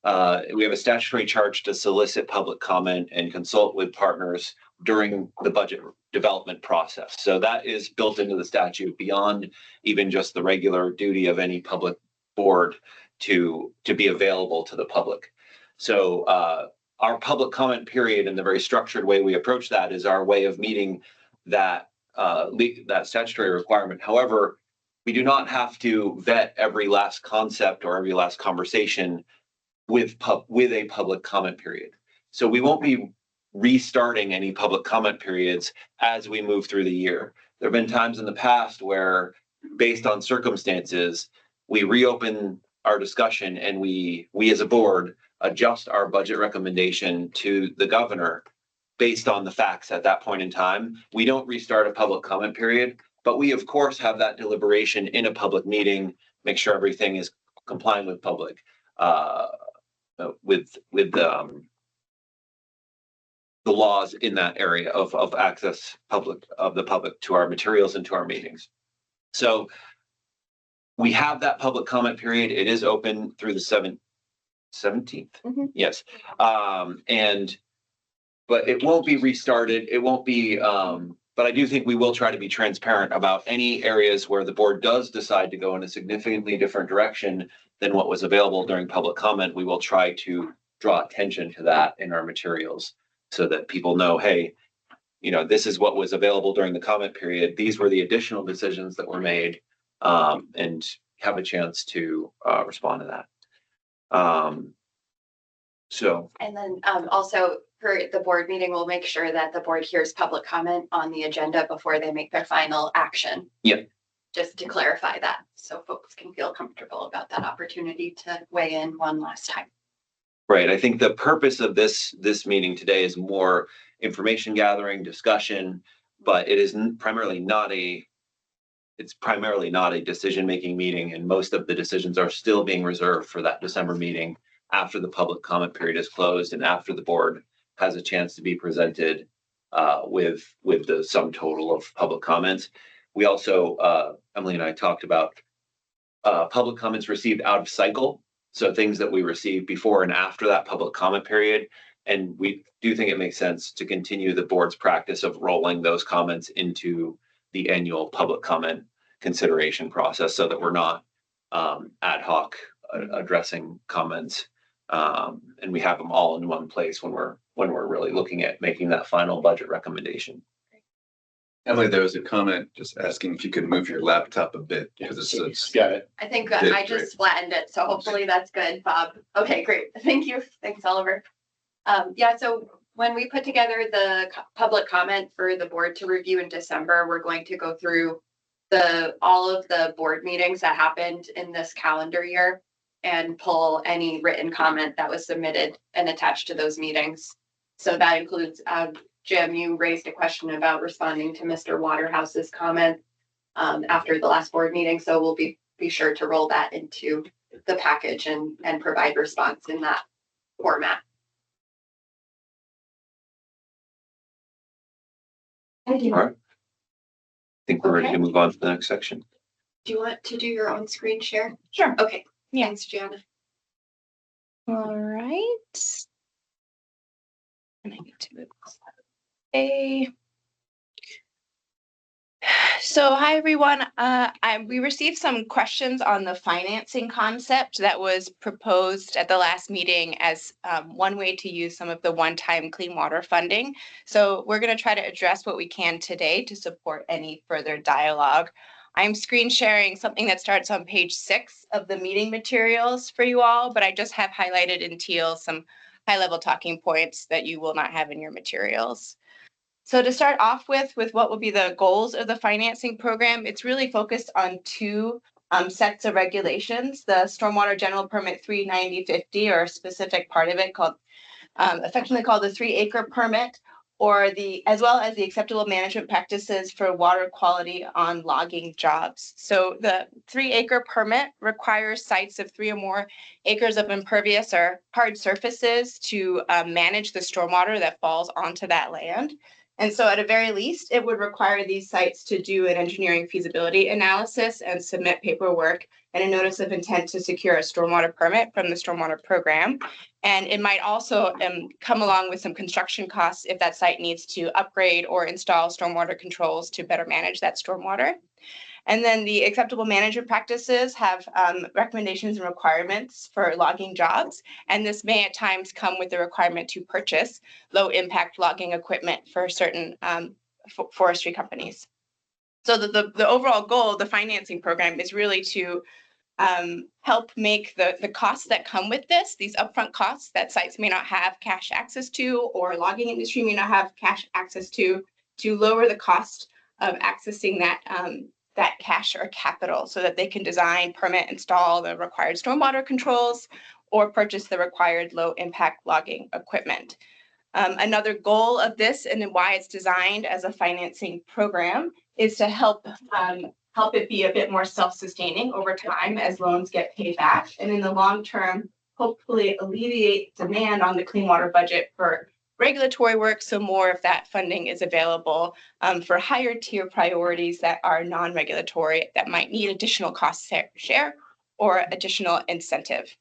we have a statutory charge to solicit public comment and consult with partners during the budget development process. So that is built into the statute beyond even just the regular duty of any public board to be available to the public. So our public comment period and the very structured way we approach that is our way of meeting that statutory requirement. However, we do not have to vet every last concept or every last conversation with a public comment period. So we won't be restarting any public comment periods as we move through the year. There have been times in the past where, based on circumstances, we reopen our discussion and we as a board adjust our budget recommendation to the governor based on the facts at that point in time. We don't restart a public comment period, but we of course have that deliberation in a public meeting, make sure everything is complying with public, with the laws in that area of access of the public to our materials and to our meetings. So we have that public comment period. It is open through the 17th. Mm-hmm. Yes. But it won't be restarted. It won't be, but I do think we will try to be transparent about any areas where the board does decide to go in a significantly different direction than what was available during public comment. We will try to draw attention to that in our materials so that people know, hey, this is what was available during the comment period. These were the additional decisions that were made, and have a chance to respond to that. And then also for the board meeting, we'll make sure that the board hears public comment on the agenda before they make their final action. Yep. Just to clarify that, so folks can feel comfortable about that opportunity to weigh in one last time. Right. I think the purpose of this meeting today is more information gathering, discussion, but it is primarily not a decision-making meeting, and most of the decisions are still being reserved for that December meeting after the public comment period is closed and after the board has a chance to be presented with the sum total of public comments. We also, Emily and I talked about public comments received out of cycle. So things that we received before and after that public comment period. And we do think it makes sense to continue the board's practice of rolling those comments into the annual public comment consideration process so that we're not ad hoc addressing comments. And we have them all in one place when we're really looking at making that final budget recommendation. Emily, there was a comment just asking if you could move your laptop a bit because it's Got it. I think Did I just flattened it, so hopefully that's good, Bob. Okay, great. Thank you. Thanks, Oliver. Yeah, so when we put together the public comment for the board to review in December, we're going to go through all of the board meetings that happened in this calendar year and pull any written comment that was submitted and attached to those meetings. So that includes, Jim, you raised a question about responding to Mr. Waterhouse's comment after the last board meeting. So we'll be sure to roll that into the package and provide response in that format. Thank you. All right. I think we're ready to move on to the next section. Do you want to do your own screen share? Sure. Okay. Yeah. Thanks, Gianna. All right. And I need to move this. So hi, everyone. We received some questions on the financing concept that was proposed at the last meeting as one way to use some of the one-time clean water funding. So we're going to try to address what we can today to support any further dialogue. I'm screen sharing something that starts on page 6 of the meeting materials for you all, but I just have highlighted in teal some high-level talking points that you will not have in your materials. So to start off with what will be the goals of the financing program, it's really focused on two sets of regulations, the Stormwater General Permit 39050, or a specific part of it called, affectionately called the 3-acre permit, or as well as the acceptable management practices for water quality on logging jobs. So the 3-acre permit requires sites of 3 or more acres of impervious or hard surfaces to manage the stormwater that falls onto that land. And so at a very least, it would require these sites to do an engineering feasibility analysis and submit paperwork and a notice of intent to secure a stormwater permit from the stormwater program. And it might also come along with some construction costs if that site needs to upgrade or install stormwater controls to better manage that stormwater. And then the acceptable management practices have recommendations and requirements for logging jobs. And this may at times come with the requirement to purchase low impact logging equipment for certain forestry companies. So the overall goal of the financing program is really to help make the costs that come with this, these upfront costs that sites may not have cash access to, or logging industry may not have cash access to lower the cost of accessing that cash or capital so that they can design, permit, install the required stormwater controls, or purchase the required low impact logging equipment. Another goal of this and why it's designed as a financing program is to help it be a bit more self-sustaining over time as loans get paid back, and in the long term, hopefully alleviate demand on the clean water budget for regulatory work, so more of that funding is available for higher tier priorities that are non-regulatory that might need additional cost share or additional incentive.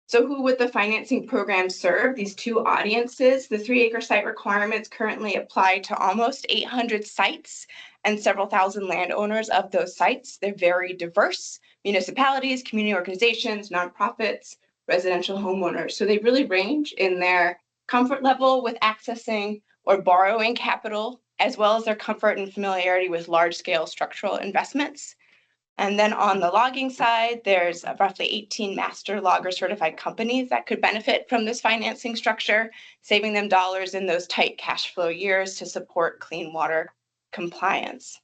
So who would the financing program serve? These two audiences. The 3-acre site requirements currently apply to almost 800 sites and several thousand landowners of those sites. They're very diverse: municipalities, community organizations, nonprofits, residential homeowners. So they really range in their comfort level with accessing or borrowing capital, as well as their comfort and familiarity with large-scale structural investments. And then on the logging side, there's roughly 18 master logger certified companies that could benefit from this financing structure, saving them dollars in those tight cash flow years to support clean water compliance.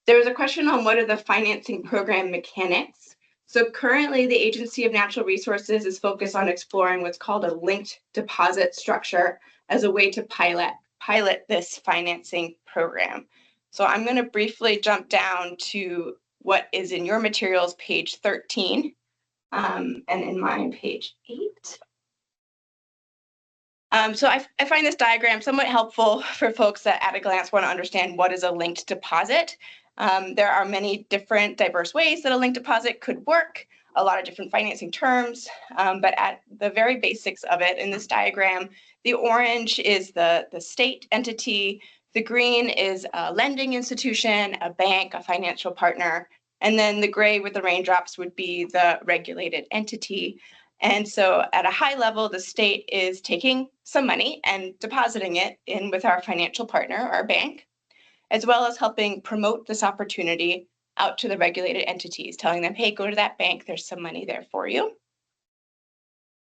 There was a question on what are the financing program mechanics. So currently the Agency of Natural Resources is focused on exploring what's called a linked deposit structure as a way to pilot this financing program. So I'm going to briefly jump down to what is in your materials, page 13, and in mine, page 8. So I find this diagram somewhat helpful for folks that at a glance want to understand what is a linked deposit. There are many different diverse ways that a linked deposit could work, a lot of different financing terms, but at the very basics of it in this diagram, the orange is the state entity, the green is a lending institution, a bank, a financial partner, and then the gray with the raindrops would be the regulated entity. And so at a high level, the state is taking some money and depositing it in with our financial partner, our bank, as well as helping promote this opportunity out to the regulated entities, telling them, hey, go to that bank, there's some money there for you.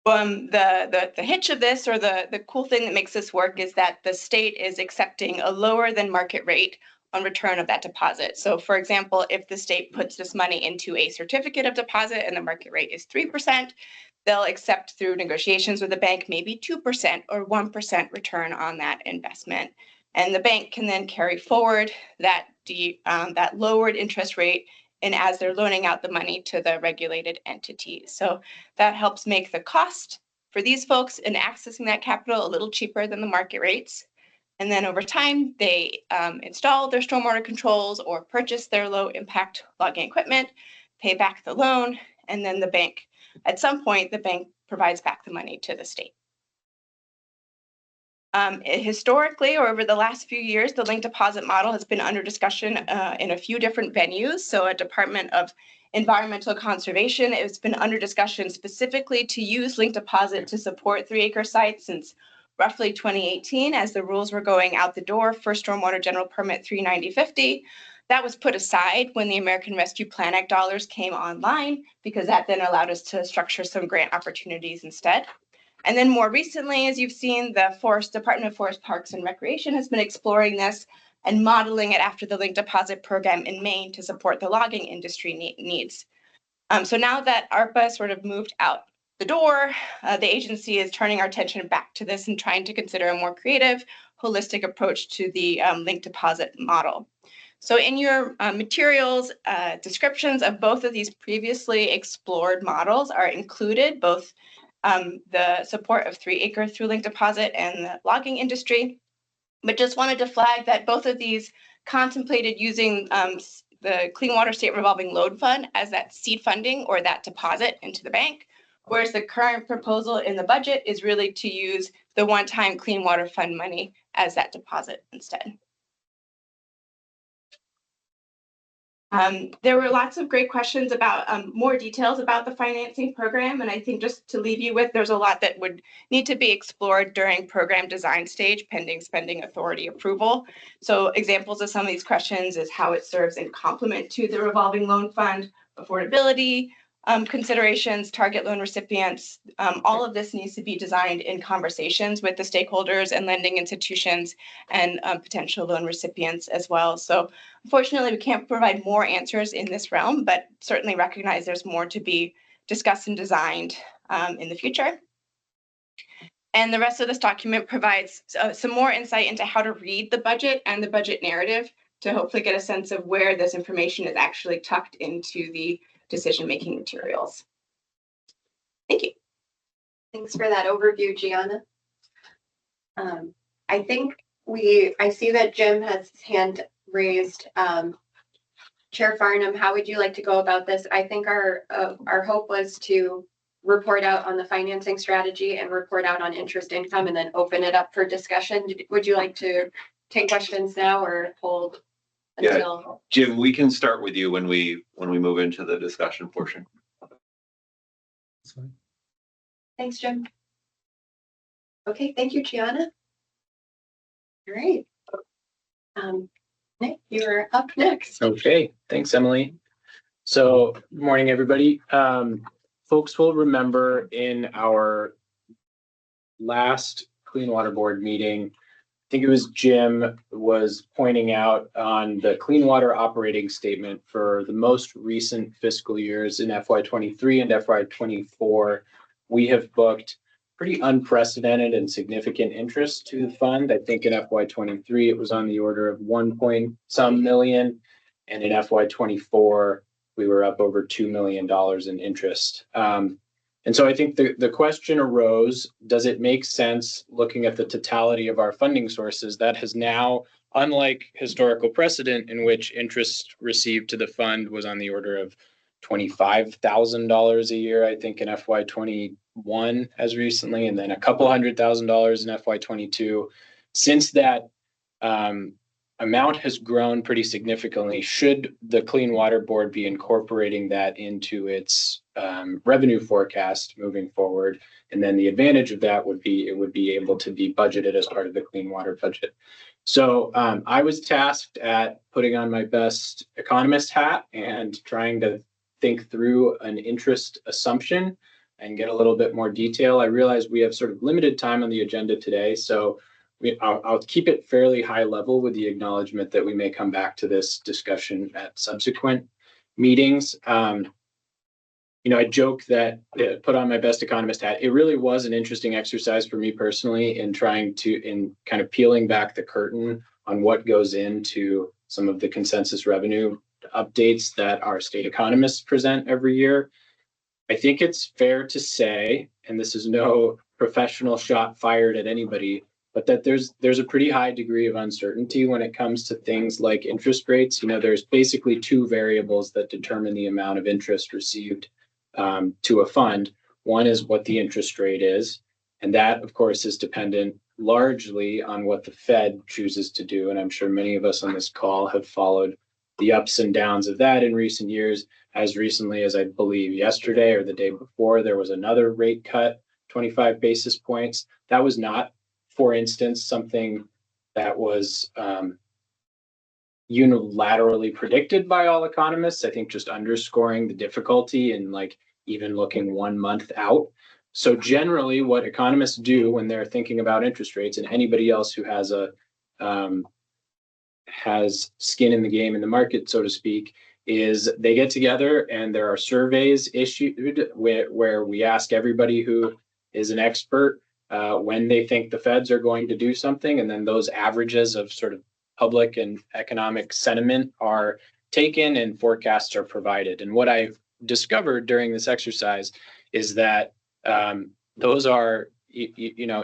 The hitch of this, or the cool thing that makes this work, is that the state is accepting a lower than market rate on return of that deposit. So for example, if the state puts this money into a certificate of deposit and the market rate is 3%, they'll accept through negotiations with the bank maybe 2% or 1% return on that investment. And the bank can then carry forward that lowered interest rate and as they're loaning out the money to the regulated entities. So that helps make the cost for these folks and accessing that capital a little cheaper than the market rates. And then over time, they install their stormwater controls or purchase their low impact logging equipment, pay back the loan, and then the bank, at some point, the bank provides back the money to the state. Historically, or over the last few years, the linked deposit model has been under discussion in a few different venues. So a Department of Environmental Conservation, it's been under discussion specifically to use linked deposit to support 3-acre sites since roughly 2018, as the rules were going out the door for Stormwater General Permit 39050. That was put aside when the American Rescue Plan Act dollars came online, because that then allowed us to structure some grant opportunities instead. And then more recently, as you've seen, the Department of Forest Parks and Recreation has been exploring this and modeling it after the linked deposit program in Maine to support the logging industry needs. So now that ARPA sort of moved out the door, the agency is turning our attention back to this and trying to consider a more creative, holistic approach to the linked deposit model. So in your materials, descriptions of both of these previously explored models are included, both the support of 3-acre through linked deposit and the logging industry. But just wanted to flag that both of these contemplated using the Clean Water State Revolving Loan Fund as that seed funding or that deposit into the bank, whereas the current proposal in the budget is really to use the one-time Clean Water Fund money as that deposit instead. There were lots of great questions about more details about the financing program. And I think just to leave you with, there's a lot that would need to be explored during program design stage pending spending authority approval. So examples of some of these questions is how it serves in complement to the revolving loan fund, affordability considerations, target loan recipients. All of this needs to be designed in conversations with the stakeholders and lending institutions and potential loan recipients as well. So unfortunately, we can't provide more answers in this realm, but certainly recognize there's more to be discussed and designed in the future. And the rest of this document provides some more insight into how to read the budget and the budget narrative to hopefully get a sense of where this information is actually tucked into the decision-making materials. Thank you. Thanks for that overview, Gianna. I think I see that Jim has his hand raised. Chair Farnham, how would you like to go about this? I think our hope was to report out on the financing strategy and report out on interest income and then open it up for discussion. Would you like to take questions now or hold until? Yeah, Jim, we can start with you when we move into the discussion portion. That's fine. Thanks, Jim. Okay, thank you, Gianna. All right. Nick, you're up next. Okay, thanks, Emily. So, good morning, everybody. Folks will remember in our last Clean Water Board meeting, I think it was Jim was pointing out on the clean water operating statement for the most recent fiscal years in FY23 and FY24, we have booked pretty unprecedented and significant interest to the fund. I think in FY23, it was on the order of 1 point some million. And in FY24, we were up over $2 million in interest. And so I think the question arose, does it make sense looking at the totality of our funding sources that has now, unlike historical precedent in which interest received to the fund was on the order of $25,000 a year, I think in FY21 as recently, and then a couple $100,000 in FY22. Since that amount has grown pretty significantly, should the Clean Water Board be incorporating that into its revenue forecast moving forward? And then the advantage of that would be it would be able to be budgeted as part of the clean water budget. So I was tasked at putting on my best economist hat and trying to think through an interest assumption and get a little bit more detail. I realize we have sort of limited time on the agenda today, so I'll keep it fairly high level with the acknowledgement that we may come back to this discussion at subsequent meetings. I joke that put on my best economist hat. It really was an interesting exercise for me personally in kind of peeling back the curtain on what goes into some of the consensus revenue updates that our state economists present every year. I think it's fair to say, and this is no professional shot fired at anybody, but that there's a pretty high degree of uncertainty when it comes to things like interest rates. There's basically two variables that determine the amount of interest received to a fund. One is what the interest rate is, and that, of course, is dependent largely on what the Fed chooses to do. And I'm sure many of us on this call have followed the ups and downs of that in recent years. As recently as I believe yesterday or the day before, there was another rate cut, 25 basis points. That was not, for instance, something that was unilaterally predicted by all economists. I think just underscoring the difficulty in even looking 1 month out. So generally, what economists do when they're thinking about interest rates, and anybody else who has has skin in the game in the market, so to speak, is they get together and there are surveys issued where we ask everybody who is an expert when they think the Feds are going to do something, and then those averages of sort of public and economic sentiment are taken and forecasts are provided. And what I discovered during this exercise is that those are,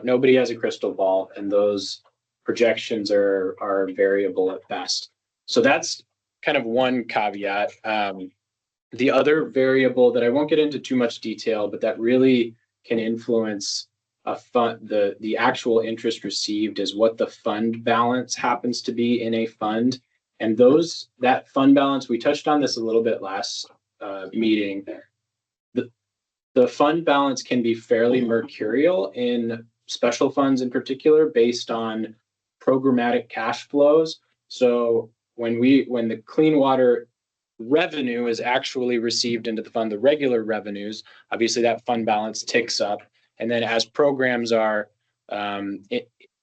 nobody has a crystal ball, and those projections are variable at best. So that's kind of one caveat. The other variable that I won't get into too much detail, but that really can influence a fund, the actual interest received, is what the fund balance happens to be in a fund. And that fund balance, we touched on this a little bit last meeting. The fund balance can be fairly mercurial in special funds in particular, based on programmatic cash flows. So when the clean water revenue is actually received into the fund, the regular revenues, obviously that fund balance ticks up. And then as programs are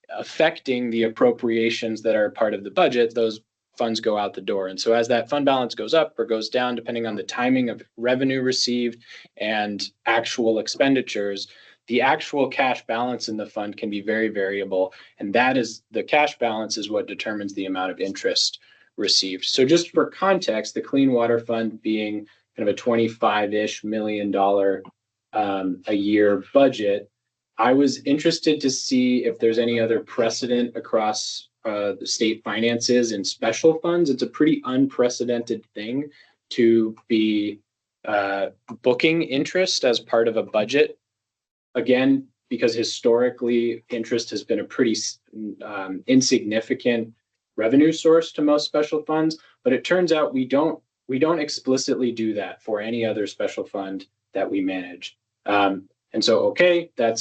affecting the appropriations that are part of the budget, those funds go out the door. And so as that fund balance goes up or goes down, depending on the timing of revenue received and actual expenditures, the actual cash balance in the fund can be very variable. And the cash balance is what determines the amount of interest received. So just for context, the Clean Water Fund being kind of a $25-ish million a year budget, I was interested to see if there's any other precedent across the state finances and special funds. It's a pretty unprecedented thing to be booking interest as part of a budget. Again, because historically interest has been a pretty insignificant revenue source to most special funds, but it turns out we don't explicitly do that for any other special fund that we manage. And so, okay, that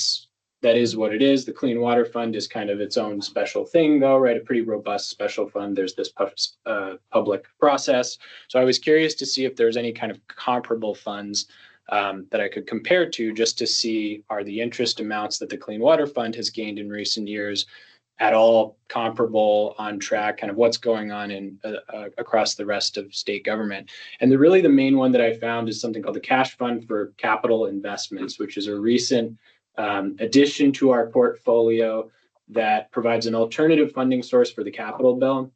is what it is. The Clean Water Fund is kind of its own special thing, though, right? A pretty robust special fund. There's this public process. So I was curious to see if there's any kind of comparable funds that I could compare to, just to see, are the interest amounts that the Clean Water Fund has gained in recent years at all comparable, on track, kind of what's going on in across the rest of state government. And the main one that I found is something called the Cash Fund for Capital Investments, which is a recent addition to our portfolio that provides an alternative funding source for the capital bill.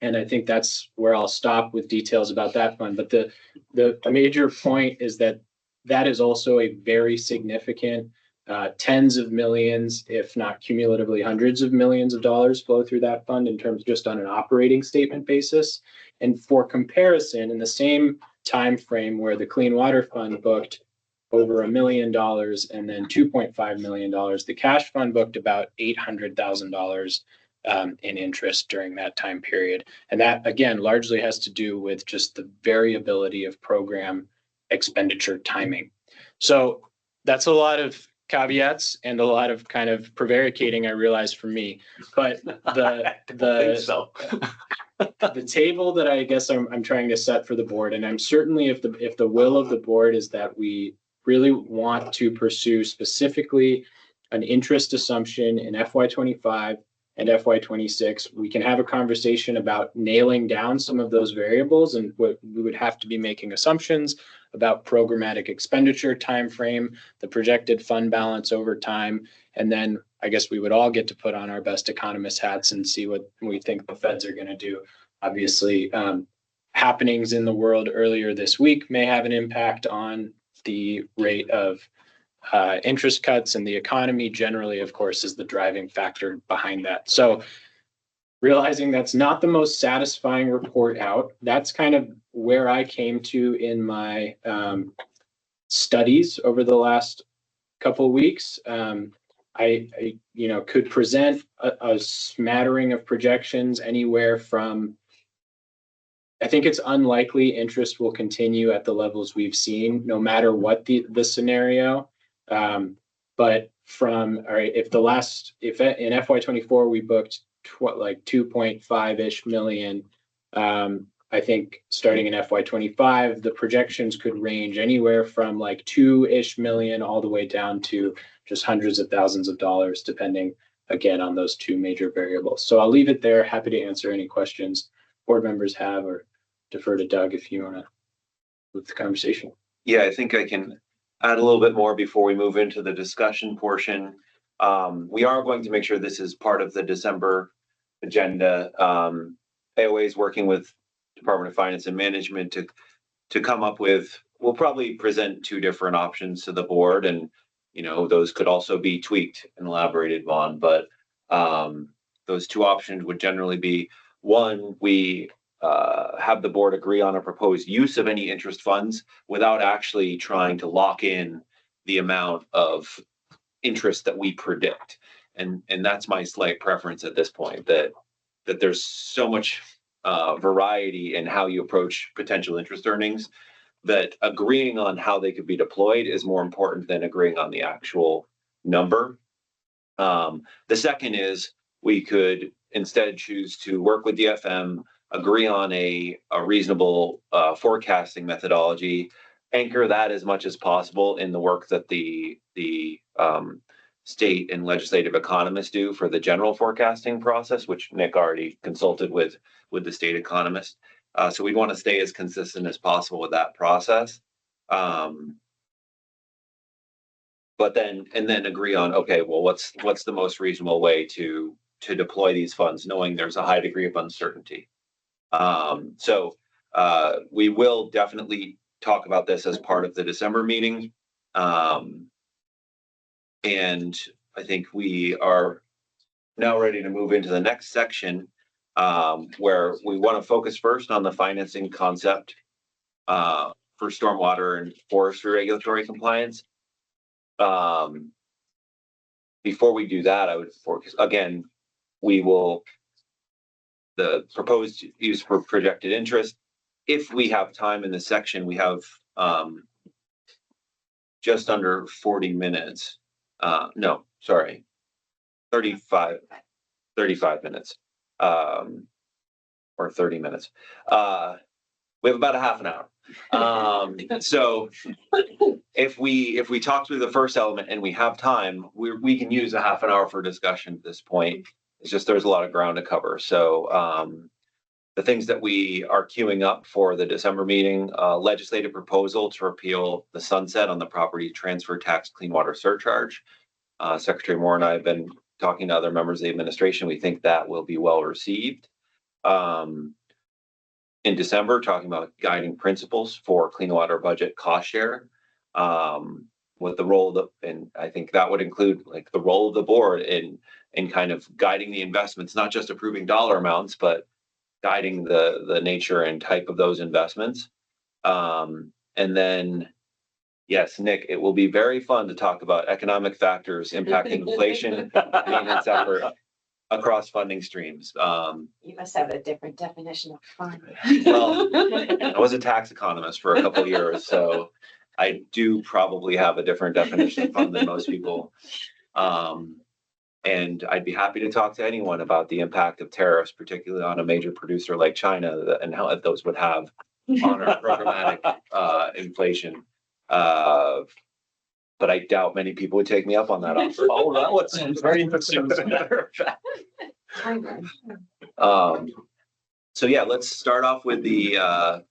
And I think that's where I'll stop with details about that fund. But the major point is that is also a very significant tens of millions, if not cumulatively hundreds of millions of dollars flow through that fund in terms just on an operating statement basis. And for comparison, in the same time frame where the Clean Water Fund booked over $1 million and then $2.5 million, the Cash Fund booked about $800,000 in interest during that time period. And that, again, largely has to do with just the variability of program expenditure timing. So that's a lot of caveats and a lot of kind of prevaricating, I realize, for me. But the table that I guess I'm trying to set for the board, and I'm certainly, if the will of the board is that we really want to pursue specifically an interest assumption in FY25 and FY26, we can have a conversation about nailing down some of those variables, and what we would have to be making assumptions about programmatic expenditure timeframe, the projected fund balance over time, and then I guess we would all get to put on our best economist hats and see what we think the Feds are going to do. Obviously, happenings in the world earlier this week may have an impact on the rate of interest cuts and the economy generally, of course, is the driving factor behind that. So realizing that's not the most satisfying report out, that's kind of where I came to in my studies over the last couple of weeks. I could present a smattering of projections anywhere from, I think it's unlikely interest will continue at the levels we've seen, no matter what the scenario. But from, all right, if in FY24 we booked like 2.5-ish million, I think starting in FY25, the projections could range anywhere from like 2-ish million all the way down to just hundreds of thousands of dollars, depending again on those two major variables. So I'll leave it there. Happy to answer any questions board members have, or defer to Doug if you want to move the conversation. Yeah, I think I can add a little bit more before we move into the discussion portion. We are going to make sure this is part of the December agenda. AOA is working with Department of Finance and Management to come up with, we'll probably present 2 different options to the board, and those could also be tweaked and elaborated on, but those 2 options would generally be, one, we have the board agree on a proposed use of any interest funds without actually trying to lock in the amount of interest that we predict. And that's my slight preference at this point, that there's so much variety in how you approach potential interest earnings, that agreeing on how they could be deployed is more important than agreeing on the actual number. The second is, we could instead choose to work with DFM, agree on a reasonable forecasting methodology, anchor that as much as possible in the work that the state and legislative economists do for the general forecasting process, which Nick already consulted with the state economist. So we'd want to stay as consistent as possible with that process. But then agree on, okay, well, what's the most reasonable way to deploy these funds, knowing there's a high degree of uncertainty. So we will definitely talk about this as part of the December meeting. And I think we are now ready to move into the next section, where we want to focus first on the financing concept for stormwater and forestry regulatory compliance. Before we do that, I would focus again, the proposed use for projected interest. If we have time in this section, we have just under 40 minutes. No, sorry, 35 minutes, or 30 minutes. We have about a half an hour. So if we talk through the first element and we have time, we can use a half an hour for discussion at this point. It's just there's a lot of ground to cover. So the things that we are queuing up for the December meeting, legislative proposal to repeal the sunset on the property transfer tax clean water surcharge. Secretary Moore and I have been talking to other members of the administration. We think that will be well received. In December, talking about guiding principles for clean water budget cost share, with the role of and I think that would include like the role of the board in kind of guiding the investments, not just approving dollar amounts, but guiding the nature and type of those investments. And then, yes, Nick, it will be very fun to talk about economic factors impacting inflation maintenance effort across funding streams. You must have a different definition of fun. Well, I was a tax economist for a couple of years, so I do probably have a different definition of fun than most people. And I'd be happy to talk to anyone about the impact of tariffs, particularly on a major producer like China, and how those would have on our programmatic inflation. But I doubt many people would take me up on that offer. Oh, that one sounds very interesting, as a matter of fact. So yeah, let's start off with the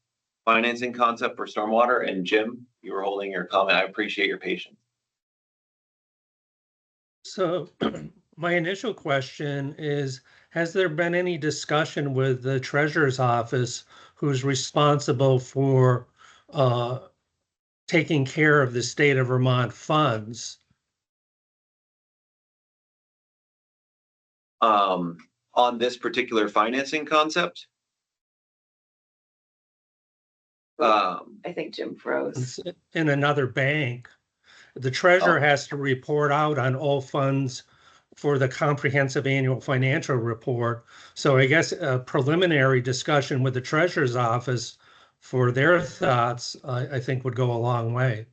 financing concept for stormwater. And Jim, you were holding your comment. I appreciate your patience. So my initial question is, has there been any discussion with the treasurer's office, who's responsible for taking care of the state of Vermont funds? On this particular financing concept? I think Jim froze. In another bank, the treasurer has to report out on all funds for the comprehensive annual financial report. So I guess a preliminary discussion with the treasurer's office for their thoughts, I think would go a long way.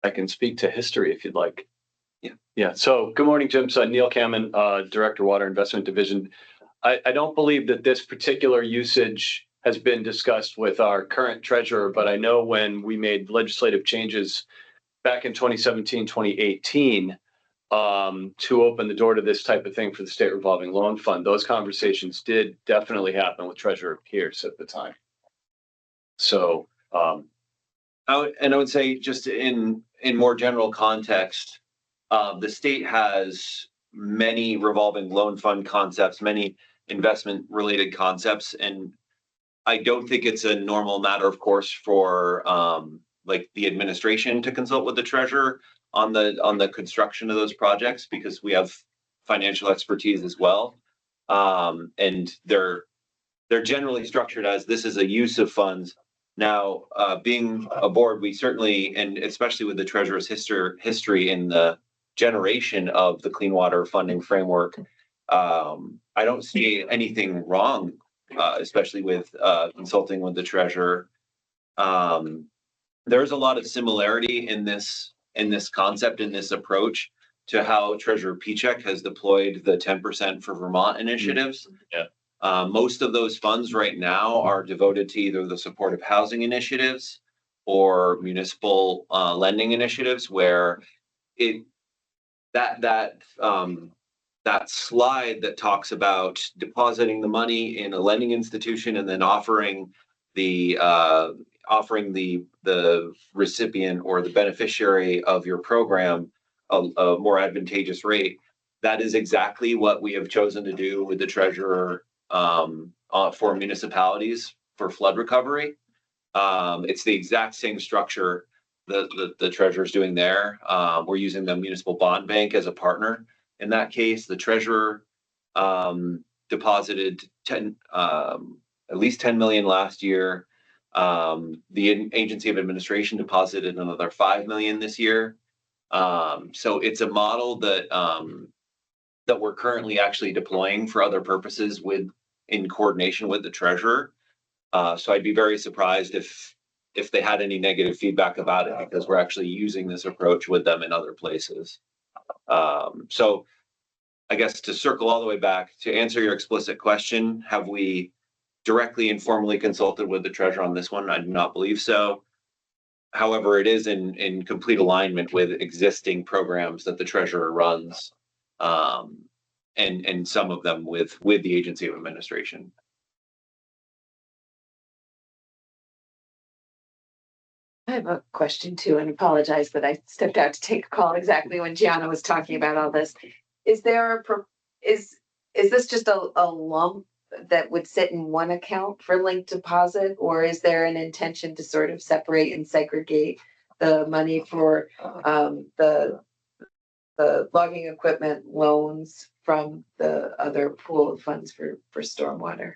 I can speak to history if you'd like. Yeah. So good morning, Jim. So Neil Kamen, Director, Water Investment Division. I don't believe that this particular usage has been discussed with our current treasurer, but I know when we made legislative changes back in 2017, 2018, to open the door to this type of thing for the state revolving loan fund, those conversations did definitely happen with Treasurer Pierce at the time. So, I would say just in more general context, the state has many revolving loan fund concepts, many investment related concepts, and I don't think it's a normal matter, of course, for like the administration to consult with the treasurer on the construction of those projects, because we have financial expertise as well, and they're generally structured as this is a use of funds. Now, being a board, we certainly, and especially with the treasurer's history in the generation of the clean water funding framework, I don't see anything wrong, especially with consulting with the treasurer. There's a lot of similarity in this concept, in this approach, to how Treasurer Pichek has deployed the 10% for Vermont initiatives. Yeah. Most of those funds right now are devoted to either the supportive housing initiatives or municipal lending initiatives, where that slide that talks about depositing the money in a lending institution and then offering the recipient or the beneficiary of your program a more advantageous rate. That is exactly what we have chosen to do with the treasurer for municipalities for flood recovery. It's the exact same structure the treasurer is doing there. We're using the municipal bond bank as a partner. In that case, the treasurer deposited at least 10 million last year. The agency of administration deposited another 5 million this year. So it's a model that we're currently actually deploying for other purposes in coordination with the treasurer. So I'd be very surprised if they had any negative feedback about it, because we're actually using this approach with them in other places. So I guess to circle all the way back, to answer your explicit question, have we directly and formally consulted with the treasurer on this one? I do not believe so. However, it is in complete alignment with existing programs that the treasurer runs, and some of them with the agency of administration. I have a question too, and apologize that I stepped out to take a call exactly when Gianna was talking about all this. Is this just a lump that would sit in one account for linked deposit, or is there an intention to sort of separate and segregate the money for the logging equipment loans from the other pool of funds for stormwater?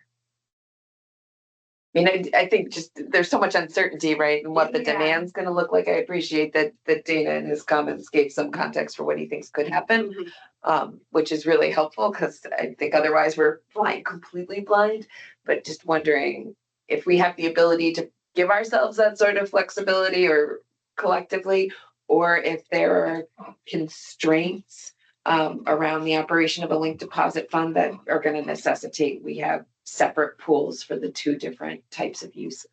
I mean, I think just there's so much uncertainty, right? And what the demand's going to look like. I appreciate that Dana in his comments gave some context for what he thinks could happen, which is really helpful, because I think otherwise we're flying completely blind. But just wondering if we have the ability to give ourselves that sort of flexibility, or collectively, or if there are constraints around the operation of a linked deposit fund that are going to necessitate we have separate pools for the two different types of uses.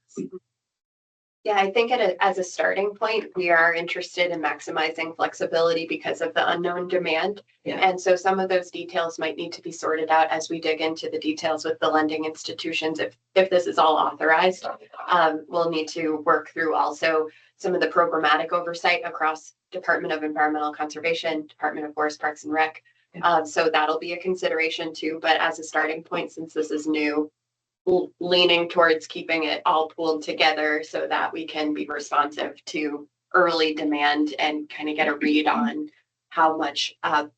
Yeah, I think as a starting point, we are interested in maximizing flexibility because of the unknown demand. Yeah. And so some of those details might need to be sorted out as we dig into the details with the lending institutions. If this is all authorized, we'll need to work through also some of the programmatic oversight across Department of Environmental Conservation, Department of Forest, Parks and Rec. So that'll be a consideration too. But as a starting point, since this is new, leaning towards keeping it all pooled together so that we can be responsive to early demand and kind of get a read on how much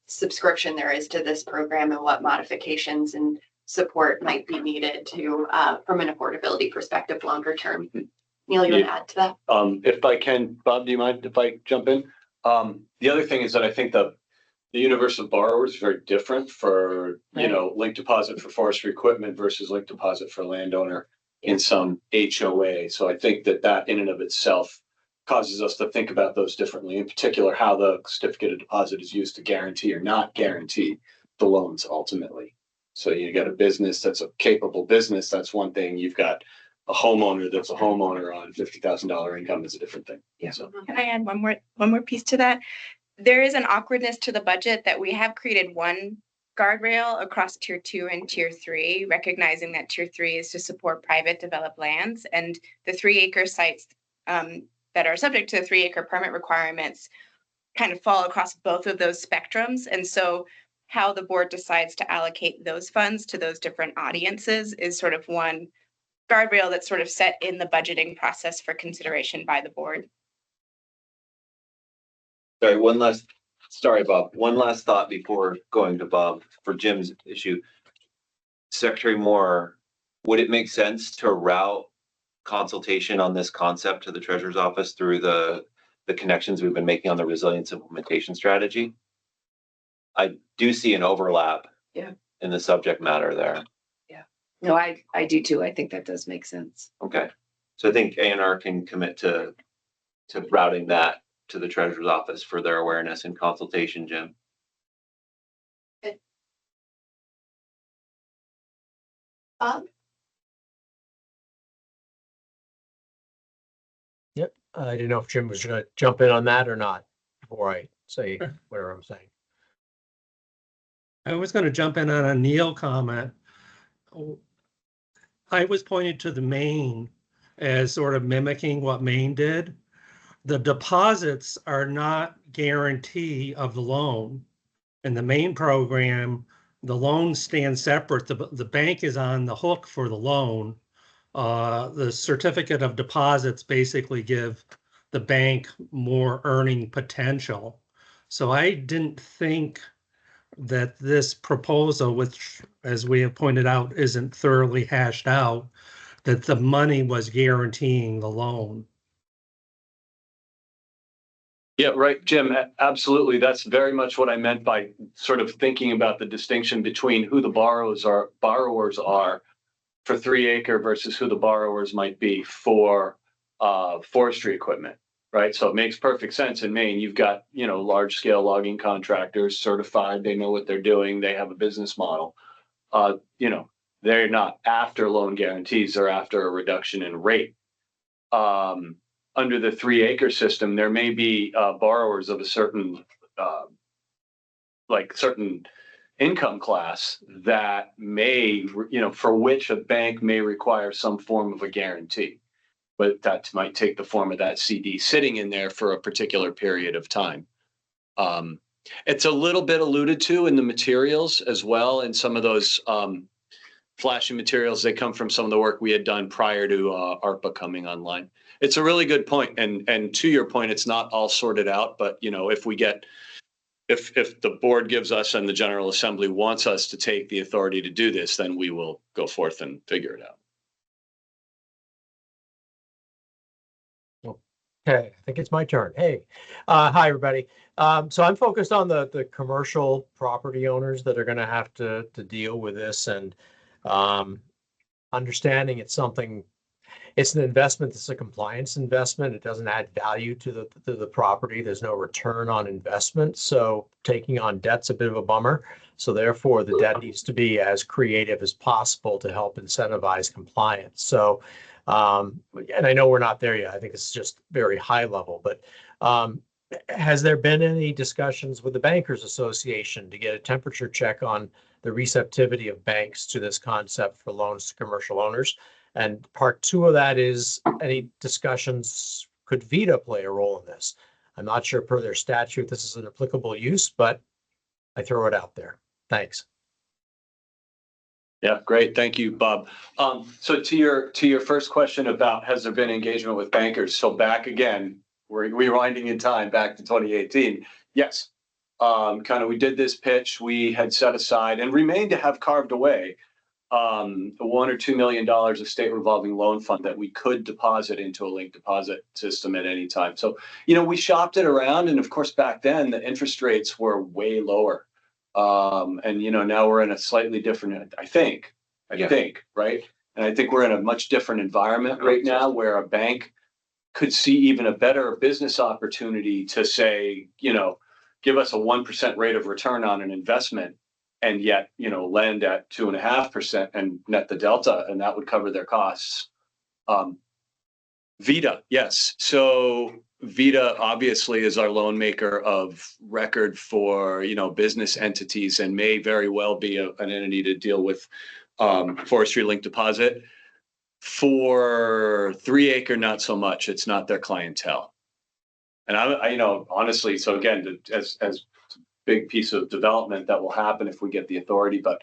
subscription there is to this program and what modifications and support might be needed to from an affordability perspective longer term. Neil, you want to add to that? If I can, Bob, do you mind if I jump in? The other thing is that I think the universe of borrowers is very different for, you know, link deposit for forestry equipment versus link deposit for landowner in some HOA. So I think that in and of itself causes us to think about those differently, in particular, how the certificate of deposit is used to guarantee or not guarantee the loans ultimately. So you get a business that's a capable business, that's one thing. You've got a homeowner that's a homeowner on $50,000 income is a different thing. Yeah. So. Can I add one more piece to that? There is an awkwardness to the budget that we have created one guardrail across tier 2 and tier 3, recognizing that tier 3 is to support private developed lands, and the 3-acre sites that are subject to the 3-acre permit requirements kind of fall across both of those spectrums. And so how the board decides to allocate those funds to those different audiences is sort of one guardrail that's sort of set in the budgeting process for consideration by the board. Sorry, Bob. One last thought before going to Bob for Jim's issue. Secretary Moore, would it make sense to route consultation on this concept to the Treasurer's Office through the connections we've been making on the resilience implementation strategy? I do see an overlap in the subject matter there. Yeah. No, I do too. I think that does make sense. Okay. So I think A&R can commit to routing that to the Treasurer's Office for their awareness and consultation, Jim. Good. Yep. I didn't know if Jim was going to jump in on that or not before I say whatever I'm saying. I was going to jump in on a Neil comment. I was pointed to the Maine as sort of mimicking what Maine did. The deposits are not guarantee of the loan. In the Maine program, the loans stand separate. The bank is on the hook for the loan. The certificate of deposits basically give the bank more earning potential. So I didn't think that this proposal, which, as we have pointed out, isn't thoroughly hashed out, that the money was guaranteeing the loan. Yeah, right, Jim, absolutely. That's very much what I meant by sort of thinking about the distinction between who the borrowers are for 3-acre versus who the borrowers might be for forestry equipment, right? So it makes perfect sense in Maine. You've got, you know, large scale logging contractors certified, they know what they're doing, they have a business model. You know, they're not after loan guarantees, they're after a reduction in rate. Under the 3-acre system, there may be borrowers of a certain certain income class that may, you know, for which a bank may require some form of a guarantee, but that might take the form of that CD sitting in there for a particular period of time. It's a little bit alluded to in the materials as well, and some of those flashing materials, they come from some of the work we had done prior to ARPA coming online. It's a really good point. And to your point, it's not all sorted out, but you know, if the board gives us and the General Assembly wants us to take the authority to do this, then we will go forth and figure it out. Okay, I think it's my turn. Hey, hi, everybody. So I'm focused on the commercial property owners that are going to have to deal with this, and understanding it's an investment. It's a compliance investment. It doesn't add value to the property. There's no return on investment. So taking on debt's a bit of a bummer. So therefore, the debt needs to be as creative as possible to help incentivize compliance. So, and I know we're not there yet. I think it's just very high level, but has there been any discussions with the Bankers Association to get a temperature check on the receptivity of banks to this concept for loans to commercial owners? And part 2 of that is, any discussions, could VEDA play a role in this? I'm not sure per their statute this is an applicable use, but I throw it out there. Thanks. Yeah, great. Thank you, Bob. So to your first question about has there been engagement with bankers? So back again, we're rewinding in time back to 2018. Yes. Kind of we did this pitch, we had set aside and remained to have carved away $1 or $2 million of state revolving loan fund that we could deposit into a linked deposit system at any time. So, we shopped it around, and of course back then the interest rates were way lower. And now we're in a slightly different, I think, right? And I think we're in a much different environment right now where a bank could see even a better business opportunity to say, give us a 1% rate of return on an investment and yet, lend at 2.5% and net the delta, and that would cover their costs. Vita, yes. So Vita obviously is our loan maker of record for, business entities and may very well be an entity to deal with forestry linked deposit. For 3 acre, not so much. It's not their clientele. And I honestly, so again, as big piece of development that will happen if we get the authority, but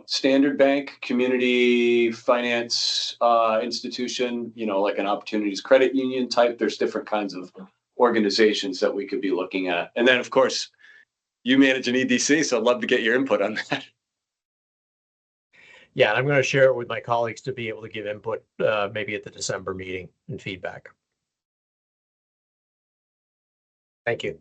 standard bank, community finance institution, like an opportunities credit union type, there's different kinds of organizations that we could be looking at. And then of course you manage an EDC, so I'd love to get your input on that. Yeah, and I'm going to share it with my colleagues to be able to give input maybe at the December meeting and feedback. Thank you.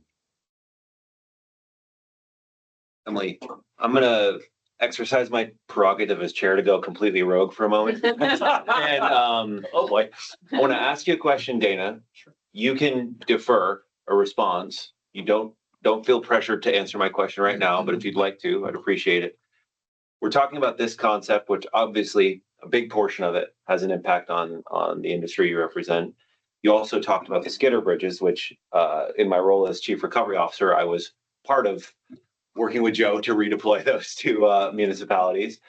Emily, I'm going to exercise my prerogative as chair to go completely rogue for a moment. And oh boy, I want to ask you a question, Dana. Sure. You can defer a response. You don't feel pressured to answer my question right now, but if you'd like to, I'd appreciate it. We're talking about this concept, which obviously a big portion of it has an impact on the industry you represent. You also talked about the skidder bridges, which in my role as chief recovery officer, I was part of working with Joe to redeploy those to municipalities.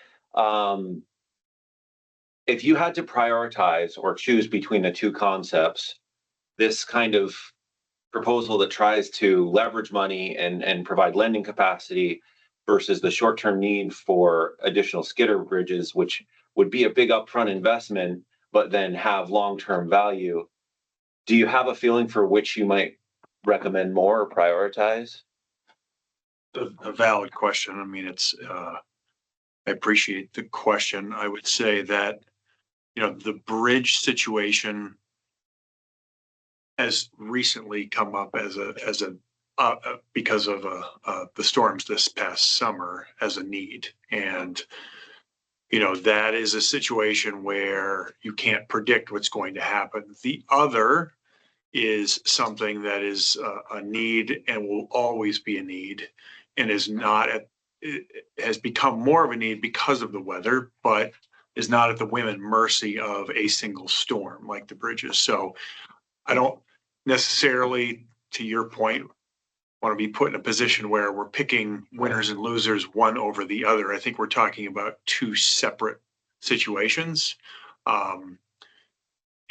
If you had to prioritize or choose between the two concepts, this kind of proposal that tries to leverage money and provide lending capacity versus the short-term need for additional skidder bridges, which would be a big upfront investment, but then have long-term value. Do you have a feeling for which you might recommend more or prioritize? A valid question. I mean, I appreciate the question. I would say that, the bridge situation has recently come up because of the storms this past summer as a need. And, that is a situation where you can't predict what's going to happen. The other is something that is a need and will always be a need and it has become more of a need because of the weather, but is not at the whim and mercy of a single storm like the bridges. So I don't necessarily, to your point, want to be put in a position where we're picking winners and losers one over the other. I think we're talking about two separate situations.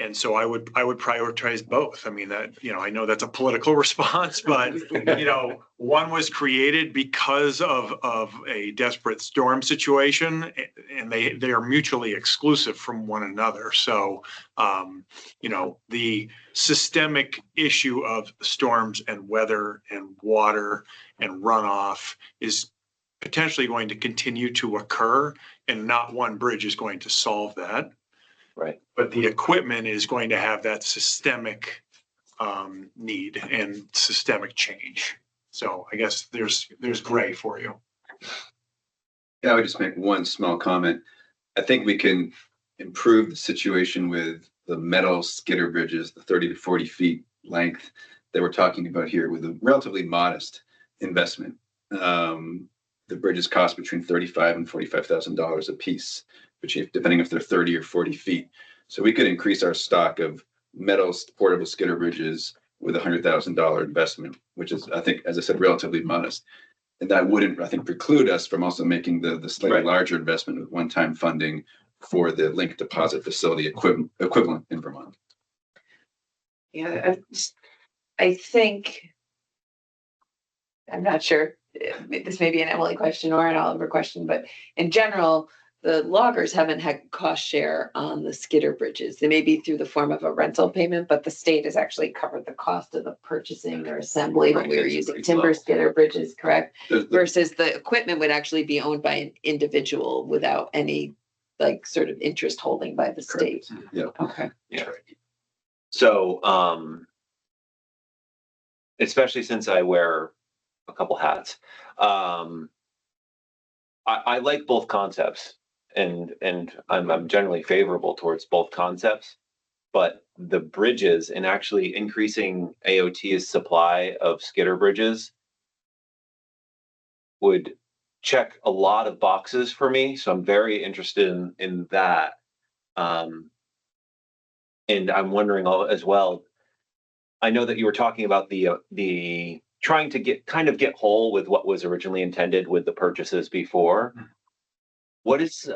And so I would prioritize both. I mean, that, I know that's a political response, but, one was created because of a desperate storm situation, and they are mutually exclusive from one another. So, the systemic issue of storms and weather and water and runoff is potentially going to continue to occur, and not one bridge is going to solve that. Right. But the equipment is going to have that systemic need and systemic change. So I guess there's gray for you. Yeah, I would just make one small comment. I think we can improve the situation with the metal skidder bridges, the 30 to 40 feet length that we're talking about here, with a relatively modest investment. The bridges cost between $35,000 and $45,000 a piece, depending if they're 30 or 40 feet. So we could increase our stock of metal portable skidder bridges with $100,000 investment, which is, I think, as I said, relatively modest. And that wouldn't, I think, preclude us from also making the slightly larger investment with one-time funding for the linked deposit facility equivalent in Vermont. Yeah, I think, I'm not sure, this may be an Emily question or an Oliver question, but in general, the loggers haven't had cost share on the skidder bridges. They may be through the form of a rental payment, but the state has actually covered the cost of the purchasing or assembly when we were using timber skidder bridges, correct? Versus the equipment would actually be owned by an individual without any like sort of interest holding by the state. Yeah. Okay. Yeah. So, especially since I wear a couple hats, I like both concepts, and I'm generally favorable towards both concepts. But the bridges and actually increasing AOT's supply of skidder bridges would check a lot of boxes for me. So I'm very interested in that. And I'm wondering as well. I know that you were talking about the trying to get whole with what was originally intended with the purchases before. What is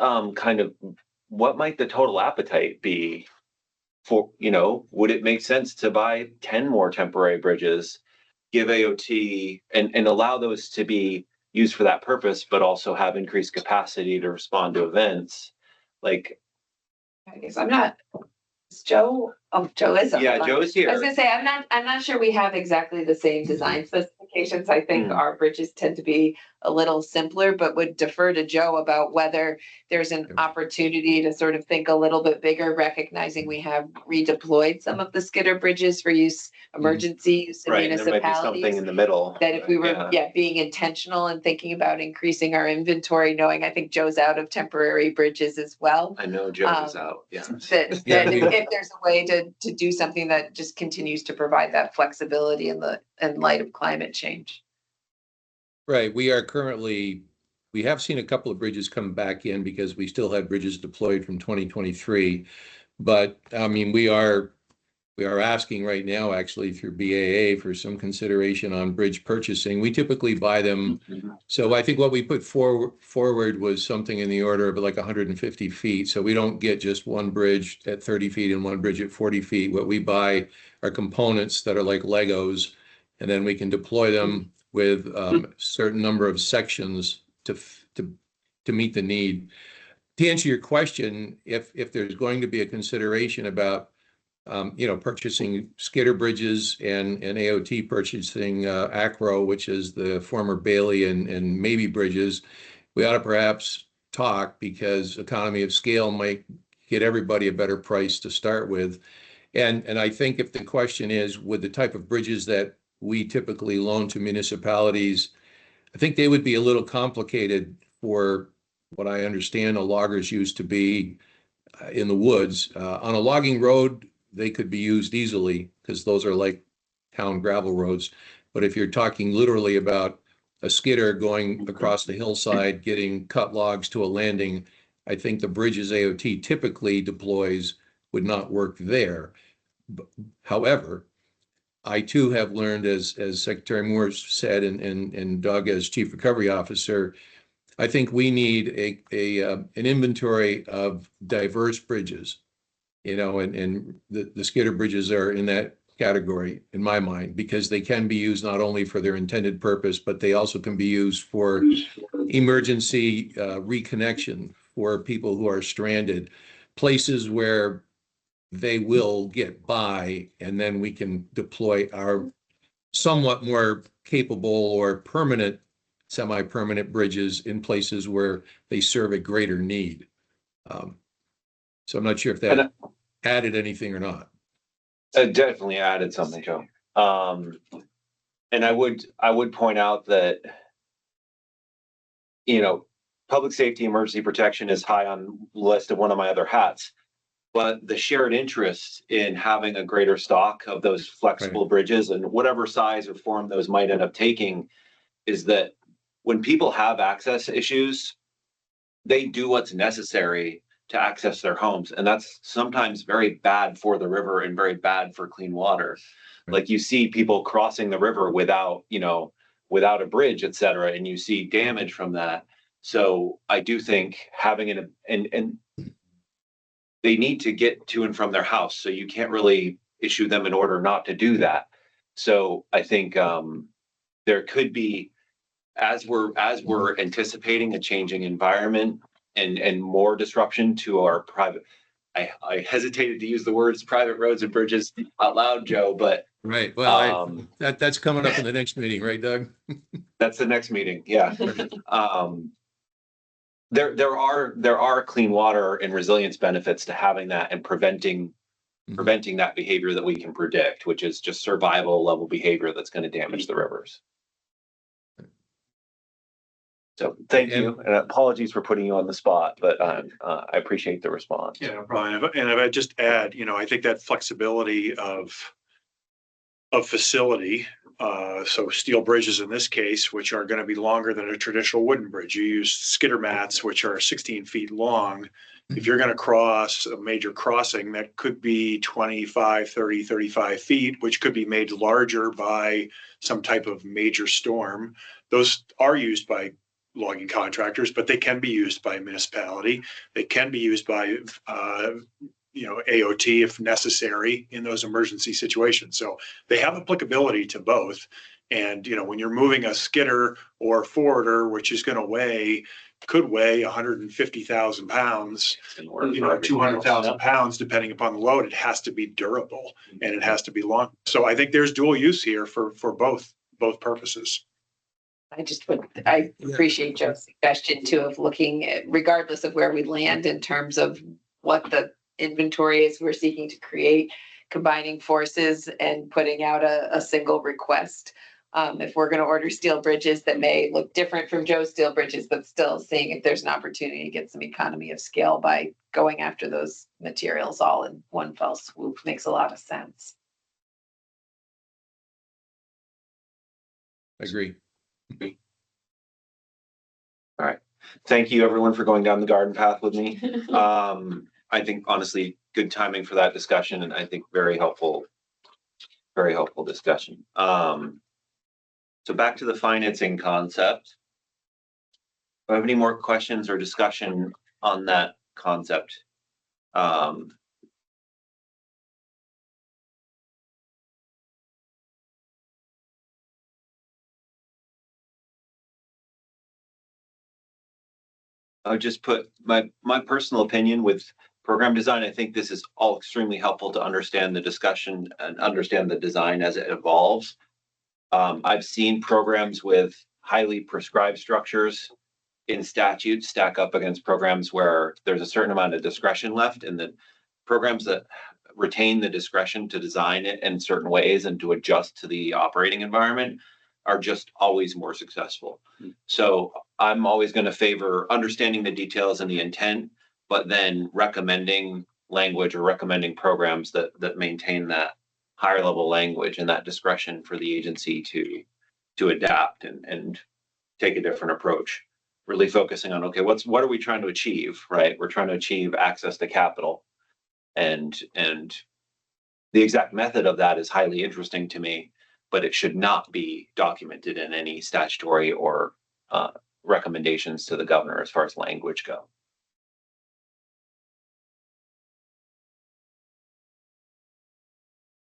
what might the total appetite be for, would it make sense to buy 10 more temporary bridges, give AOT and allow those to be used for that purpose, but also have increased capacity to respond to events? Like, I guess I'm not, is Joe, Joe is. on the line. Joe's I here. was gonna say, I'm not sure we have exactly the same design specifications. I think our bridges tend to be a little simpler, but would defer to Joe about whether there's an opportunity to sort of think a little bit bigger, recognizing we have redeployed some of the skidder bridges for use, emergency use in Right, and there might be something municipalities. in the middle. That if we were, being intentional and thinking about increasing our inventory, knowing I think Joe's out of temporary bridges as well. I know Joe is out, yeah. That if there's a way to do something that just continues to provide that flexibility in light of climate change. Right. We have seen a couple of bridges come back in because we still had bridges deployed from 2023. But I mean, we are asking right now, actually, through BAA for some consideration on bridge purchasing. We typically buy them. So I think what we put forward was something in the order of like 150 feet. So we don't get just one bridge at 30 feet and one bridge at 40 feet. What we buy are components that are like Legos, and then we can deploy them with a certain number of sections to meet the need. To answer your question, if there's going to be a consideration about purchasing skidder bridges and AOT purchasing Acro, which is the former Bailey and maybe bridges, we ought to perhaps talk, because economy of scale might get everybody a better price to start with. And I think if the question is, with the type of bridges that we typically loan to municipalities, I think they would be a little complicated for what I understand a logger's used to be in the woods. On a logging road, they could be used easily because those are like town gravel roads. But if you're talking literally about a skidder going across the hillside, getting cut logs to a landing, I think the bridges AOT typically deploys would not work there. However, I too have learned, as Secretary Moore said, and Doug as Chief Recovery Officer, I think we need an inventory of diverse bridges, and the skidder bridges are in that category in my mind, because they can be used not only for their intended purpose, but they also can be used for emergency reconnection for people who are stranded, places where they will get by, and then we can deploy our somewhat more capable or permanent, semi-permanent bridges in places where they serve a greater need. So I'm not sure if that added anything or not. It definitely added something, Joe. And I would point out that, public safety, emergency protection is high on the list of one of my other hats. But the shared interest in having a greater stock of those flexible bridges, and whatever size or form those might end up taking, is that when people have access issues, they do what's necessary to access their homes. And that's sometimes very bad for the river and very bad for clean water. Like, you see people crossing the river without a bridge, et cetera, and you see damage from that. So I do think having and they need to get to and from their house. So you can't really issue them an order not to do that. So I think there could be, as we're anticipating a changing environment and more disruption to our private. I hesitated to use the words private roads and bridges out loud, Joe, but Right. Well, that's coming up in the next meeting, right, Doug? that's the next meeting. Yeah. There are clean water and resilience benefits to having that and preventing that behavior that we can predict, which is just survival level behavior that's going to damage the rivers. So thank you, and apologies for putting you on the spot, but I appreciate the response. Yeah, no problem. And if I just add, I think that flexibility of facility, so steel bridges in this case, which are going to be longer than a traditional wooden bridge. You use skidder mats, which are 16 feet long. If you're going to cross a major crossing, that could be 25, 30, 35 feet, which could be made larger by some type of major storm. Those are used by logging contractors, but they can be used by municipality. They can be used by, AOT if necessary in those emergency situations. So they have applicability to both. And, when you're moving a skidder or forwarder, which is going to could weigh 150,000 pounds, 200,000 pounds, depending upon the load, it has to be durable and it has to be long. So I think there's dual use here for both purposes. I appreciate Joe's suggestion too of looking at, regardless of where we land in terms of what the inventory is we're seeking to create, combining forces and putting out a single request. If we're going to order steel bridges that may look different from Joe's steel bridges, but still seeing if there's an opportunity to get some economy of scale by going after those materials all in one fell swoop makes a lot of sense. Agree. All right. Thank you everyone for going down the garden path with me. I think honestly, good timing for that discussion, and I think very helpful discussion. So back to the financing concept. Do I have any more questions or discussion on that concept? I would just put my personal opinion with program design. I think this is all extremely helpful to understand the discussion and understand the design as it evolves. I've seen programs with highly prescribed structures in statute stack up against programs where there's a certain amount of discretion left, and the programs that retain the discretion to design it in certain ways and to adjust to the operating environment are just always more successful. So I'm always going to favor understanding the details and the intent, but then recommending language or recommending programs that maintain that higher level language and that discretion for the agency to adapt and take a different approach. Really focusing on, okay, what are we trying to achieve, right? We're trying to achieve access to capital, and the exact method of that is highly interesting to me, but it should not be documented in any statutory or recommendations to the governor as far as language go.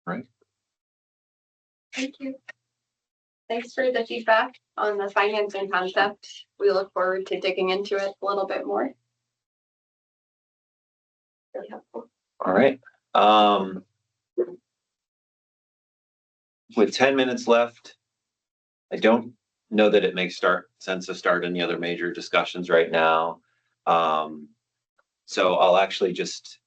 Right. Thank you. Thanks for the feedback on the financing concept. We look forward to digging into it a little bit more. Really helpful. All right. With 10 minutes left, I don't know that it makes sense to start any other major discussions right now. So I'll actually just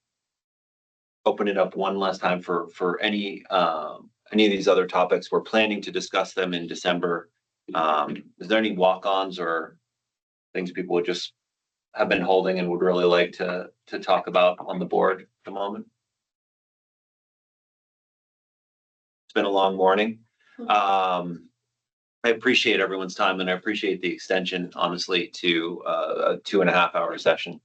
open it up one last time for any of these other topics. We're planning to discuss them in December. Is there any walk-ons or things people would just have been holding and would really like to talk about on the board at the moment? It's been a long morning. I appreciate everyone's time, and I appreciate the extension, honestly, to a 2.5 hour session.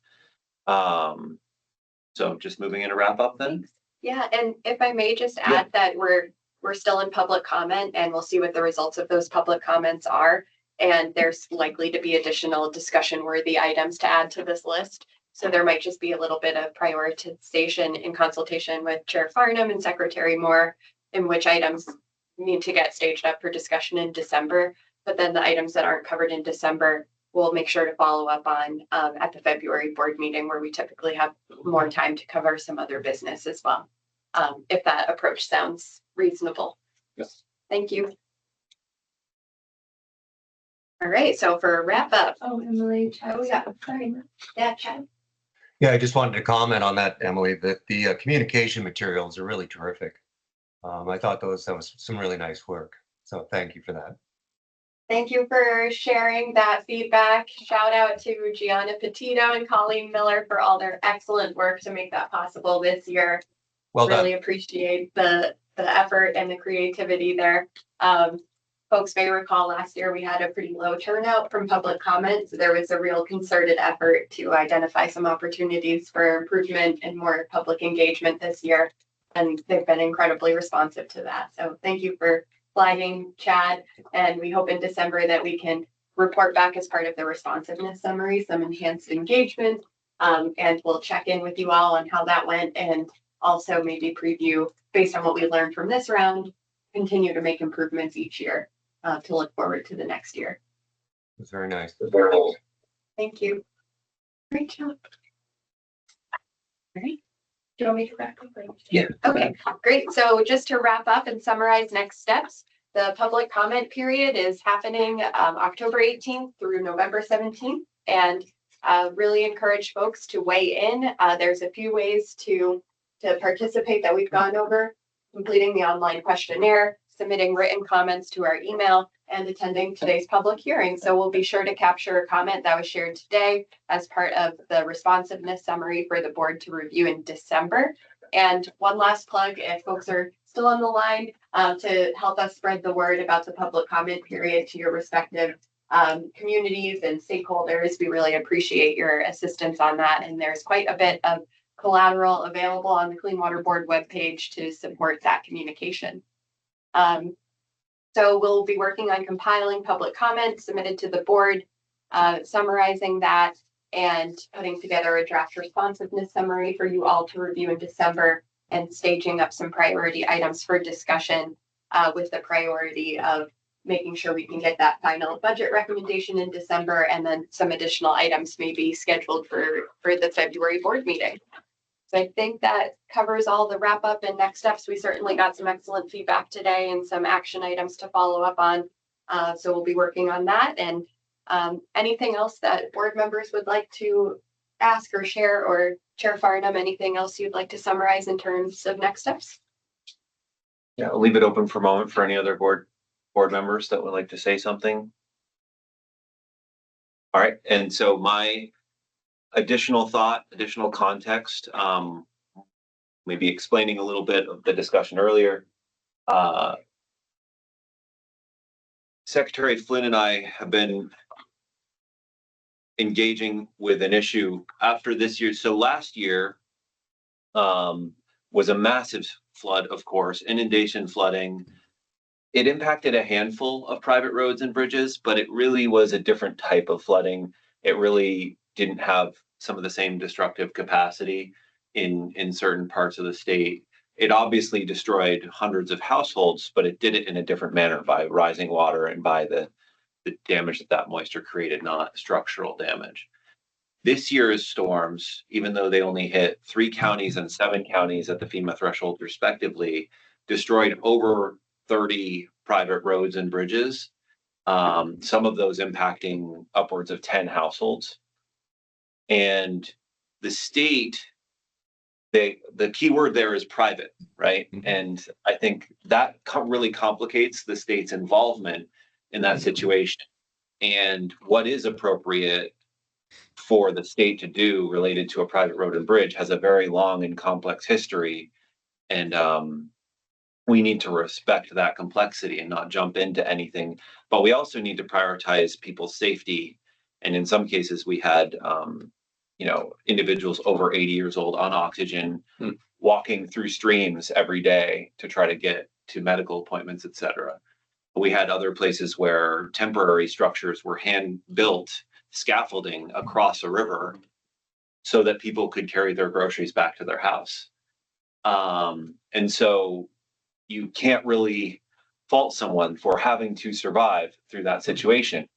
So just moving in a wrap up then. Thanks. Yeah, and if I may just add that we're still in public comment, and we'll see what the results of those public comments are. And there's likely to be additional discussion worthy items to add to this list. So there might just be a little bit of prioritization in consultation with Chair Farnham and Secretary Moore in which items need to get staged up for discussion in December. But then the items that aren't covered in December we'll make sure to follow up on at the February board meeting where we typically have more time to cover some other business as well. If that approach sounds reasonable. Yes. Thank you. All right, so for a wrap up. Oh, Emily. Oh, yeah, sorry. Yeah, Chad. Yeah, I just wanted to comment on that, Emily, that the communication materials are really terrific. I thought that was some really nice work. So thank you for that. Thank you for sharing that feedback. Shout out to Gianna Petito and Colleen Miller for all their excellent work to make that possible this year. Well done. Really appreciate the effort and the creativity there. Folks may recall last year we had a pretty low turnout from public comment. So there was a real concerted effort to identify some opportunities for improvement and more public engagement this year. And they've been incredibly responsive to that. So thank you for flagging, Chad. And we hope in December that we can report back as part of the responsiveness summary, some enhanced engagement. And we'll check in with you all on how that went and also maybe preview based on what we learned from this round, continue to make improvements each year to look forward to the next year. It's very nice. Thank you. Great job. All right. Do you want me to wrap up? Yeah. Okay, great. So just to wrap up and summarize next steps, the public comment period is happening October 18th through November 17th. And really encourage folks to weigh in. There's a few ways to participate that we've gone over, completing the online questionnaire, submitting written comments to our email, and attending today's public hearing. So we'll be sure to capture a comment that was shared today as part of the responsiveness summary for the board to review in December. And one last plug, if folks are still on the line, to help us spread the word about the public comment period to your respective communities and stakeholders. We really appreciate your assistance on that. And there's quite a bit of collateral available on the Clean Water Board webpage to support that communication. So we'll be working on compiling public comments submitted to the board, summarizing that and putting together a draft responsiveness summary for you all to review in December and staging up some priority items for discussion with the priority of making sure we can get that final budget recommendation in December, and then some additional items may be scheduled for the February board meeting. So I think that covers all the wrap up and next steps. We certainly got some excellent feedback today and some action items to follow up on. So we'll be working on that. And anything else that board members would like to ask or share, or Chair Farnham, anything else you'd like to summarize in terms of next steps? Yeah, I'll leave it open for a moment for any other board members that would like to say something. All right, and so my additional context, maybe explaining a little bit of the discussion earlier. Secretary Flynn and I have been engaging with an issue after this year. So last year was a massive flood, of course, inundation flooding. It impacted a handful of private roads and bridges, but it really was a different type of flooding. It really didn't have some of the same destructive capacity in certain parts of the state. It obviously destroyed hundreds of households, but it did it in a different manner by rising water and by the damage that moisture created, not structural damage. This year's storms, even though they only hit 3 counties and 7 counties at the FEMA threshold respectively, destroyed over 30 private roads and bridges, some of those impacting upwards of 10 households. And the state, the key word there is private, right? Mm-hmm. And I think that really complicates the state's involvement in that situation. And what is appropriate for the state to do related to a private road and bridge has a very long and complex history. And we need to respect that complexity and not jump into anything. But we also need to prioritize people's safety. And in some cases, we had individuals over 80 years old on oxygen, walking through streams every day to try to get to medical appointments, et cetera. We had other places where temporary structures were hand-built scaffolding across a river so that people could carry their groceries back to their house. And so you can't really fault someone for having to survive through that situation.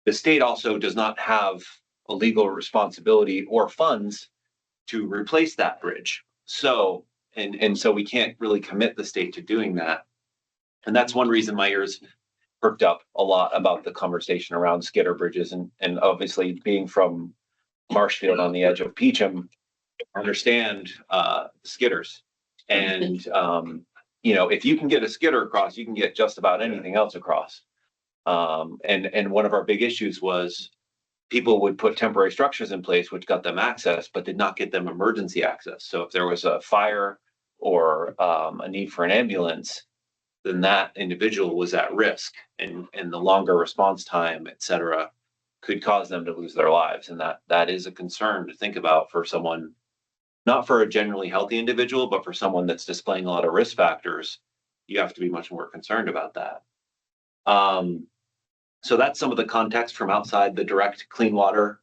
the state also does not have a legal responsibility or funds to replace that bridge. So, and so we can't really commit the state to doing that. And that's one reason my ears perked up a lot about the conversation around skidder bridges, and obviously being from Marshfield on the edge of Peacham, understand skidders. And you know, if you can get a skidder across, you can get just about anything else across. And one of our big issues was people would put temporary structures in place which got them access but did not get them emergency access. So if there was a fire or a need for an ambulance, then that individual was at risk, and the longer response time, et cetera, could cause them to lose their lives. And that is a concern to think about for someone, not for a generally healthy individual, but for someone that's displaying a lot of risk factors. You have to be much more concerned about that. So that's some of the context from outside the direct clean water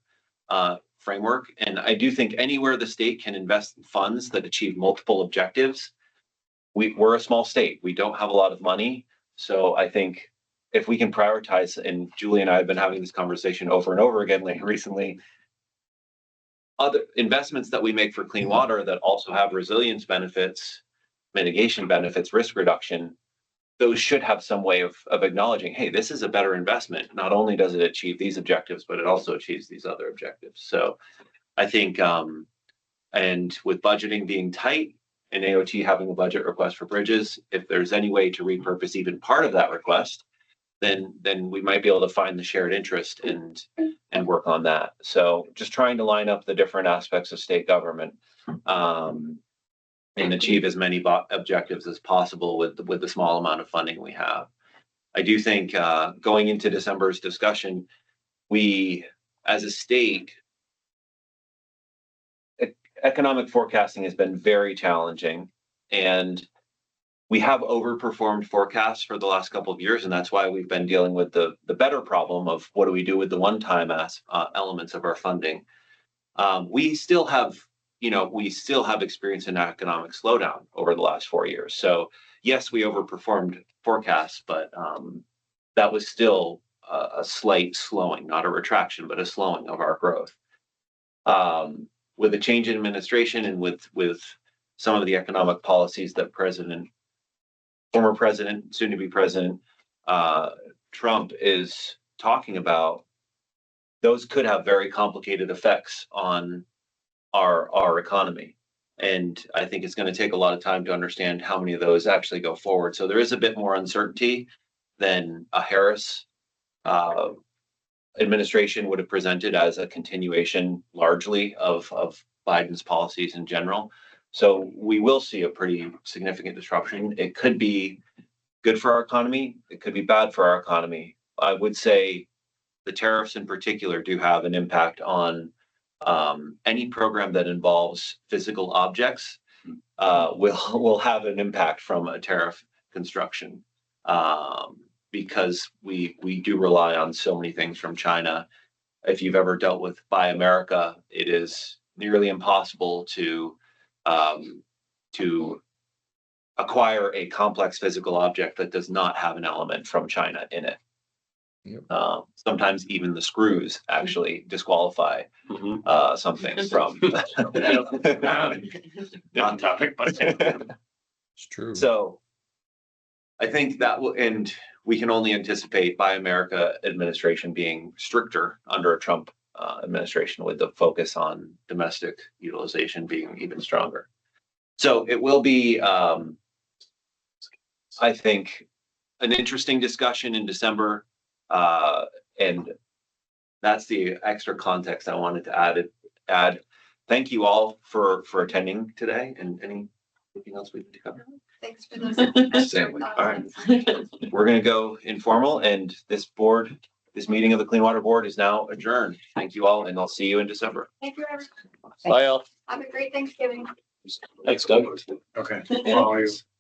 framework. And I do think anywhere the state can invest in funds that achieve multiple objectives, we're a small state. We don't have a lot of money. So I think if we can prioritize, and Julie and I have been having this conversation over and over again recently, other investments that we make for clean water that also have resilience benefits, mitigation benefits, risk reduction, those should have some way of acknowledging, hey, this is a better investment. Not only does it achieve these objectives, but it also achieves these other objectives. So I think, and with budgeting being tight and AOT having a budget request for bridges, if there's any way to repurpose even part of that request, then we might be able to find the shared interest and work on that. So just trying to line up the different aspects of state government and achieve as many objectives as possible with the small amount of funding we have. I do think going into December's discussion, we as a state, economic forecasting has been very challenging, and we have overperformed forecasts for the last couple of years, and that's why we've been dealing with the better problem of what do we do with the one-time elements of our funding. We still have experienced an economic slowdown over the last 4 years. So yes, we overperformed forecasts, but that was still a slight slowing, not a retraction, but a slowing of our growth. With a change in administration and with some of the economic policies that former president, soon to be president, Trump is talking about, those could have very complicated effects on our economy. And I think it's going to take a lot of time to understand how many of those actually go forward. So there is a bit more uncertainty than a Harris administration would have presented as a continuation largely of Biden's policies in general. So we will see a pretty significant disruption. It could be good for our economy. It could be bad for our economy. I would say the tariffs in particular do have an impact on any program that involves physical objects will have an impact from a tariff construction because we do rely on so many things from China. If you've ever dealt with Buy America, it is nearly impossible to acquire a complex physical object that does not have an element from China in it. Yep. Sometimes even the screws actually disqualify something from non-topic, but It's true. so I think that will, and we can only anticipate Buy America administration being stricter under a Trump administration, with the focus on domestic utilization being even stronger. So it will be, I think, an interesting discussion in December. And that's the extra context I wanted to add. Thank you all for attending today, and anything else we need to cover? Thanks for those. All right. We're going to go informal, and this meeting of the Clean Water Board is now adjourned. Thank you all, and I'll see you in December. Thank you, everyone. Bye, all. Have a great Thanksgiving. Thanks, Doug. okay. Well,